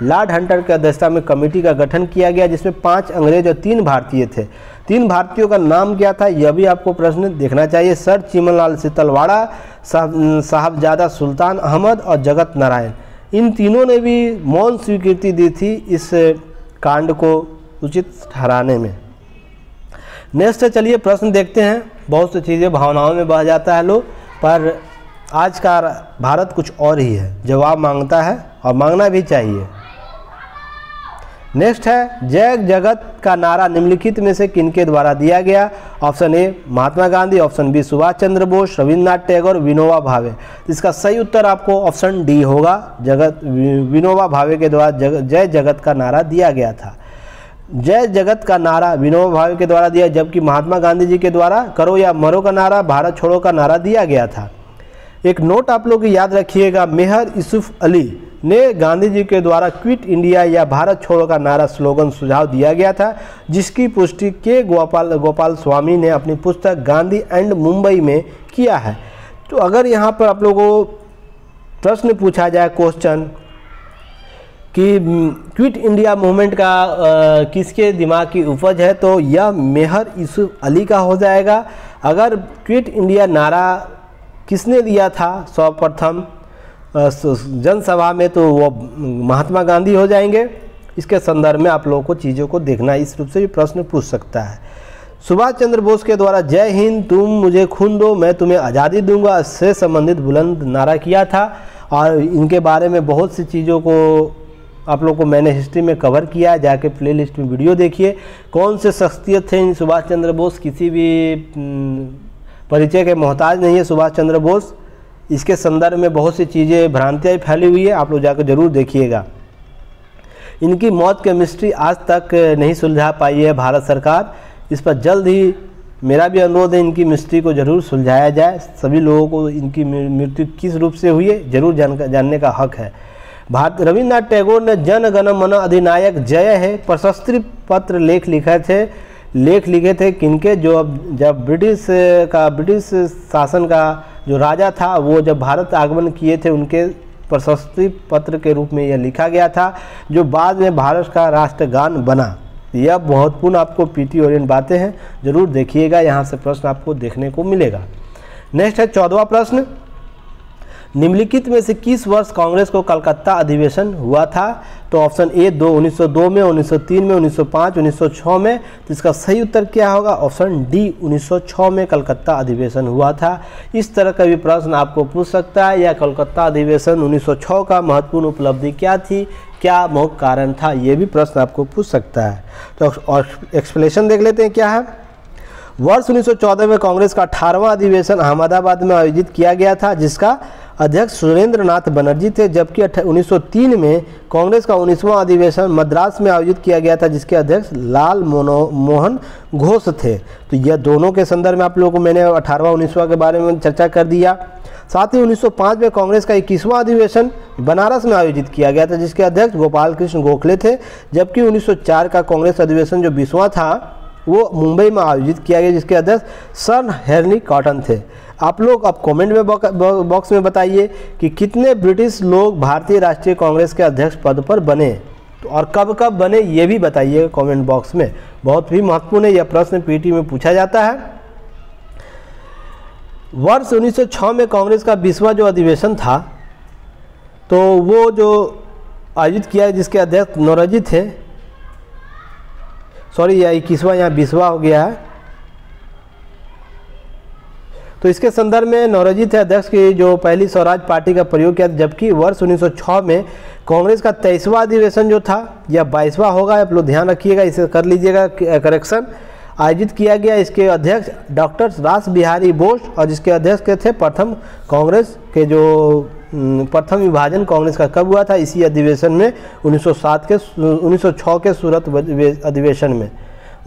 लॉर्ड हंटर की अध्यक्षता में कमेटी का गठन किया गया, जिसमें 5 अंग्रेज और 3 भारतीय थे। 3 भारतीयों का नाम क्या था, यह भी आपको प्रश्न देखना चाहिए। सर चिमनलाल सितलवाड़ा, साहबजादा सुल्तान अहमद और जगत नारायण। इन तीनों ने भी मौन स्वीकृति दी थी इस कांड को उचित ठहराने में। नेक्स्ट चलिए प्रश्न देखते हैं। बहुत सी चीज़ें भावनाओं में बह जाता है लोग, पर आज का भारत कुछ और ही है, जवाब मांगता है और मांगना भी चाहिए। नेक्स्ट है जय जगत का नारा निम्नलिखित में से किनके द्वारा दिया गया। Option A Mahatma Gandhi, option B Subhash Chandra Bose, Rabindranath Tagore, Vinoba Bhave. इसका सही उत्तर आपको ऑप्शन डी होगा, विनोबा भावे के द्वारा जय जगत का नारा दिया गया था। जय जगत का नारा विनोबा भावे के द्वारा दिया, जबकि महात्मा गांधी जी के द्वारा करो या मरो का नारा, भारत छोड़ो का नारा दिया गया था। एक नोट आप लोग याद रखिएगा, मेहर यूसुफ अली ने गांधी जी के द्वारा क्विट इंडिया या भारत छोड़ो का नारा स्लोगन सुझाव दिया गया था, जिसकी पुष्टि के गोपाल स्वामी ने अपनी पुस्तक गांधी एंड मुंबई में किया है। तो अगर यहाँ पर आप लोगों को प्रश्न पूछा जाए क्वेश्चन कि क्विट इंडिया मूवमेंट का किसके दिमाग की उपज है, तो यह मेहर यूसुफ अली का हो जाएगा। अगर क्विट इंडिया नारा किसने दिया था सर्वप्रथम जनसभा में, तो वो महात्मा गांधी हो जाएंगे। इसके संदर्भ में आप लोगों को चीज़ों को देखना, इस रूप से भी प्रश्न पूछ सकता है। सुभाष चंद्र बोस के द्वारा जय हिंद तुम मुझे खून दो मैं तुम्हें आज़ादी दूंगा से संबंधित बुलंद नारा किया था, और इनके बारे में बहुत सी चीज़ों को आप लोगों को मैंने हिस्ट्री में कवर किया है, जाके प्लेलिस्ट में वीडियो देखिए। कौन से शख्सियत थे इन सुभाष चंद्र बोस, किसी भी परिचय के मोहताज नहीं है सुभाष चंद्र बोस। इसके संदर्भ में बहुत सी चीज़ें भ्रांतियाँ फैली हुई है, आप लोग जाकर जरूर देखिएगा। इनकी मौत के मिस्ट्री आज तक नहीं सुलझा पाई है भारत सरकार, इस पर जल्द ही मेरा भी अनुरोध है इनकी मिस्ट्री को जरूर सुलझाया जाए। सभी लोगों को इनकी मृत्यु किस रूप से हुई है जरूर जानने का हक है। रविन्द्रनाथ टैगोर ने जन गण मन अधिनायक जय है प्रशस्ति पत्र लेख लिखे थे किनके, जो जब ब्रिटिश शासन का जो राजा था वो जब भारत आगमन किए थे, उनके प्रशस्ति पत्र के रूप में यह लिखा गया था, जो बाद में भारत का राष्ट्रगान बना। यह महत्वपूर्ण आपको पीटी ओरिएंट बातें हैं, जरूर देखिएगा, यहाँ से प्रश्न आपको देखने को मिलेगा। नेक्स्ट है 14वां प्रश्न, निम्नलिखित में से किस वर्ष कांग्रेस को कलकत्ता अधिवेशन हुआ था? तो ऑप्शन ए 1902 में, 1903 में, 1905, 1906 में। तो इसका सही उत्तर क्या होगा? ऑप्शन डी 1906 में कलकत्ता अधिवेशन हुआ था। इस तरह का भी प्रश्न आपको पूछ सकता है, या कलकत्ता अधिवेशन 1906 का महत्वपूर्ण उपलब्धि क्या थी, क्या मुख्य कारण था, ये भी प्रश्न आपको पूछ सकता है। तो और एक्सप्लेनेशन देख लेते हैं क्या है। वर्ष 1914 में कांग्रेस का 18वां अधिवेशन अहमदाबाद में आयोजित किया गया था, जिसका अध्यक्ष सुरेंद्र नाथ बनर्जी थे, जबकि 1903 में कांग्रेस का 19वां अधिवेशन मद्रास में आयोजित किया गया था, जिसके अध्यक्ष लाल मोहन घोष थे। तो यह दोनों के संदर्भ में आप लोगों को मैंने 18वां 19वां के बारे में चर्चा कर दिया। साथ ही 1905 में कांग्रेस का 21वां अधिवेशन बनारस में आयोजित किया गया था, जिसके अध्यक्ष गोपाल कृष्ण गोखले थे, जबकि 1904 का कांग्रेस अधिवेशन जो 20वां था वो मुंबई में आयोजित किया गया, जिसके अध्यक्ष सर हेनरी कॉटन थे। आप लोग अब कमेंट में बॉक्स में बताइए कि कितने ब्रिटिश लोग भारतीय राष्ट्रीय कांग्रेस के अध्यक्ष पद पर बने, तो और कब कब बने ये भी बताइए कमेंट बॉक्स में। बहुत ही महत्वपूर्ण है, यह प्रश्न पीटी में पूछा जाता है। वर्ष 1906 में कांग्रेस का 20वां जो अधिवेशन था, तो वो जो आयोजित किया, जिसके अध्यक्ष नौरोजी थे, सॉरी यह 21वां यहाँ 20वां हो गया है, तो इसके संदर्भ में नौरोजी थे अध्यक्ष की जो पहली स्वराज पार्टी का प्रयोग किया, जबकि वर्ष 1906 में कांग्रेस का 23वां अधिवेशन जो था यह 22वां होगा। आप लोग ध्यान रखिएगा, इसे कर लीजिएगा करेक्शन, आयोजित किया गया। इसके अध्यक्ष डॉक्टर रास बिहारी बोस, और जिसके अध्यक्ष के थे प्रथम कांग्रेस के जो प्रथम विभाजन कांग्रेस का कब हुआ था? इसी अधिवेशन में 1906 के सूरत अधिवेशन में।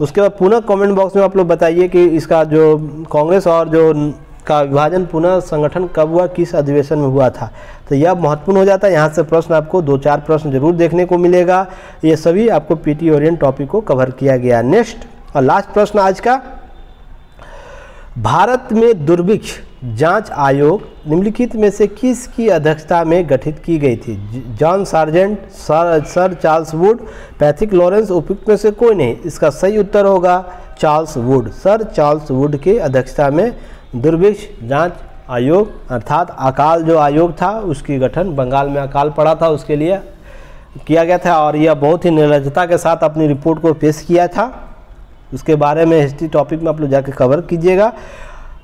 उसके बाद पुनः कमेंट बॉक्स में आप लोग बताइए कि इसका जो कांग्रेस और जो का विभाजन पुनः संगठन कब हुआ, किस अधिवेशन में हुआ था। तो यह महत्वपूर्ण हो जाता है। यहाँ से प्रश्न आपको 2-4 प्रश्न जरूर देखने को मिलेगा। ये सभी आपको पीटी ओरिएंट टॉपिक को कवर किया गया। नेक्स्ट और लास्ट प्रश्न आज का, भारत में दुर्भिक्ष जांच आयोग निम्नलिखित में से किसकी अध्यक्षता में गठित की गई थी? John sergeant, sir Charles Wood, Pethick Lawrence, उपयुक्त में से कोई नहीं। इसका सही उत्तर होगा Charles Wood. Sir Charles Wood की अध्यक्षता में दुर्भिक्ष जांच आयोग अर्थात अकाल जो आयोग था उसकी गठन, बंगाल में अकाल पड़ा था उसके लिए किया गया था, और यह बहुत ही निर्लजता के साथ अपनी रिपोर्ट को पेश किया था। उसके बारे में हिस्ट्री टॉपिक में आप लोग जाकर कवर कीजिएगा।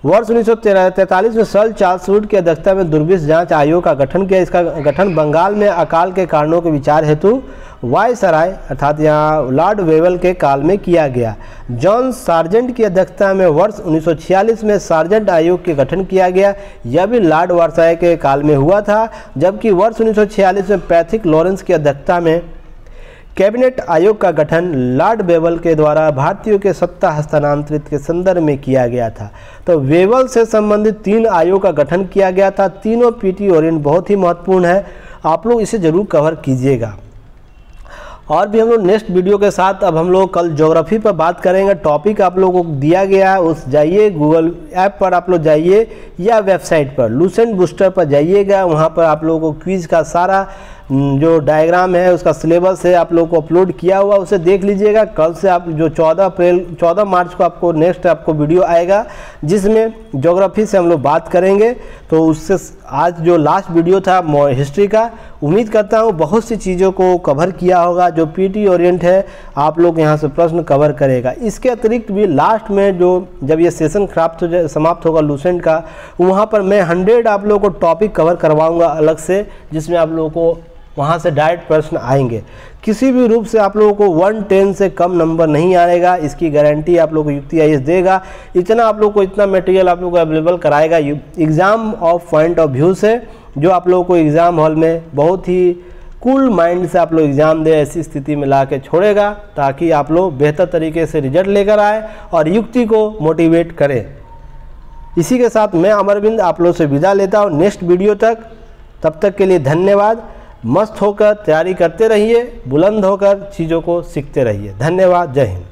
वर्ष 1943 में सर चार्ल्स वुड की अध्यक्षता में दुर्भिक्ष जांच आयोग का गठन किया। इसका गठन बंगाल में अकाल के कारणों के विचार हेतु वायसराय अर्थात यहाँ लॉर्ड वेवल के काल में किया गया। जॉन सार्जेंट की अध्यक्षता में वर्ष 1946 में सार्जेंट आयोग के गठन किया गया। यह भी लॉर्ड वायसराय के काल में हुआ था, जबकि वर्ष 1946 में पैथिक लॉरेंस की अध्यक्षता में कैबिनेट आयोग का गठन लॉर्ड वेवल के द्वारा भारतीयों के सत्ता हस्तांतरित के संदर्भ में किया गया था। तो वेवल से संबंधित 3 आयोग का गठन किया गया था। तीनों पीटी ओरिएंट बहुत ही महत्वपूर्ण है, आप लोग इसे जरूर कवर कीजिएगा। और भी हम लोग नेक्स्ट वीडियो के साथ अब हम लोग कल ज्योग्राफी पर बात करेंगे। टॉपिक आप लोगों को दिया गया है, उस जाइए गूगल ऐप पर आप लोग जाइए या वेबसाइट पर लूसेंट बूस्टर पर जाइएगा, वहाँ पर आप लोगों को क्विज का सारा जो डायग्राम है उसका सिलेबस है आप लोगों को अपलोड किया हुआ, उसे देख लीजिएगा। कल से आप जो 14 मार्च को आपको नेक्स्ट आपको वीडियो आएगा जिसमें ज्योग्राफी से हम लोग बात करेंगे। तो उससे आज जो लास्ट वीडियो था हिस्ट्री का, उम्मीद करता हूँ बहुत सी चीज़ों को कवर किया होगा। जो पीटी ओरिएंट है आप लोग यहाँ से प्रश्न कवर करेगा। इसके अतिरिक्त भी लास्ट में जो जब ये सेशन समाप्त होगा लूसेंट का, वहाँ पर मैं 100 आप लोगों को टॉपिक कवर करवाऊँगा अलग से, जिसमें आप लोगों को वहाँ से डायरेक्ट प्रश्न आएंगे। किसी भी रूप से आप लोगों को 110 से कम नंबर नहीं आएगा, इसकी गारंटी आप लोगों को युक्ति आईएएस देगा। इतना आप लोगों को इतना मटेरियल आप लोगों को अवेलेबल कराएगा exam of point of view से, जो आप लोगों को एग्ज़ाम हॉल में बहुत ही कूल माइंड से आप लोग एग्ज़ाम दे ऐसी स्थिति में ला के छोड़ेगा, ताकि आप लोग बेहतर तरीके से रिजल्ट लेकर आए और युक्ति को मोटिवेट करें। इसी के साथ मैं अमरविंद आप लोग से विदा लेता हूँ नेक्स्ट वीडियो तक। तब तक के लिए धन्यवाद। मस्त होकर तैयारी करते रहिए, बुलंद होकर चीज़ों को सीखते रहिए। धन्यवाद। जय हिंद।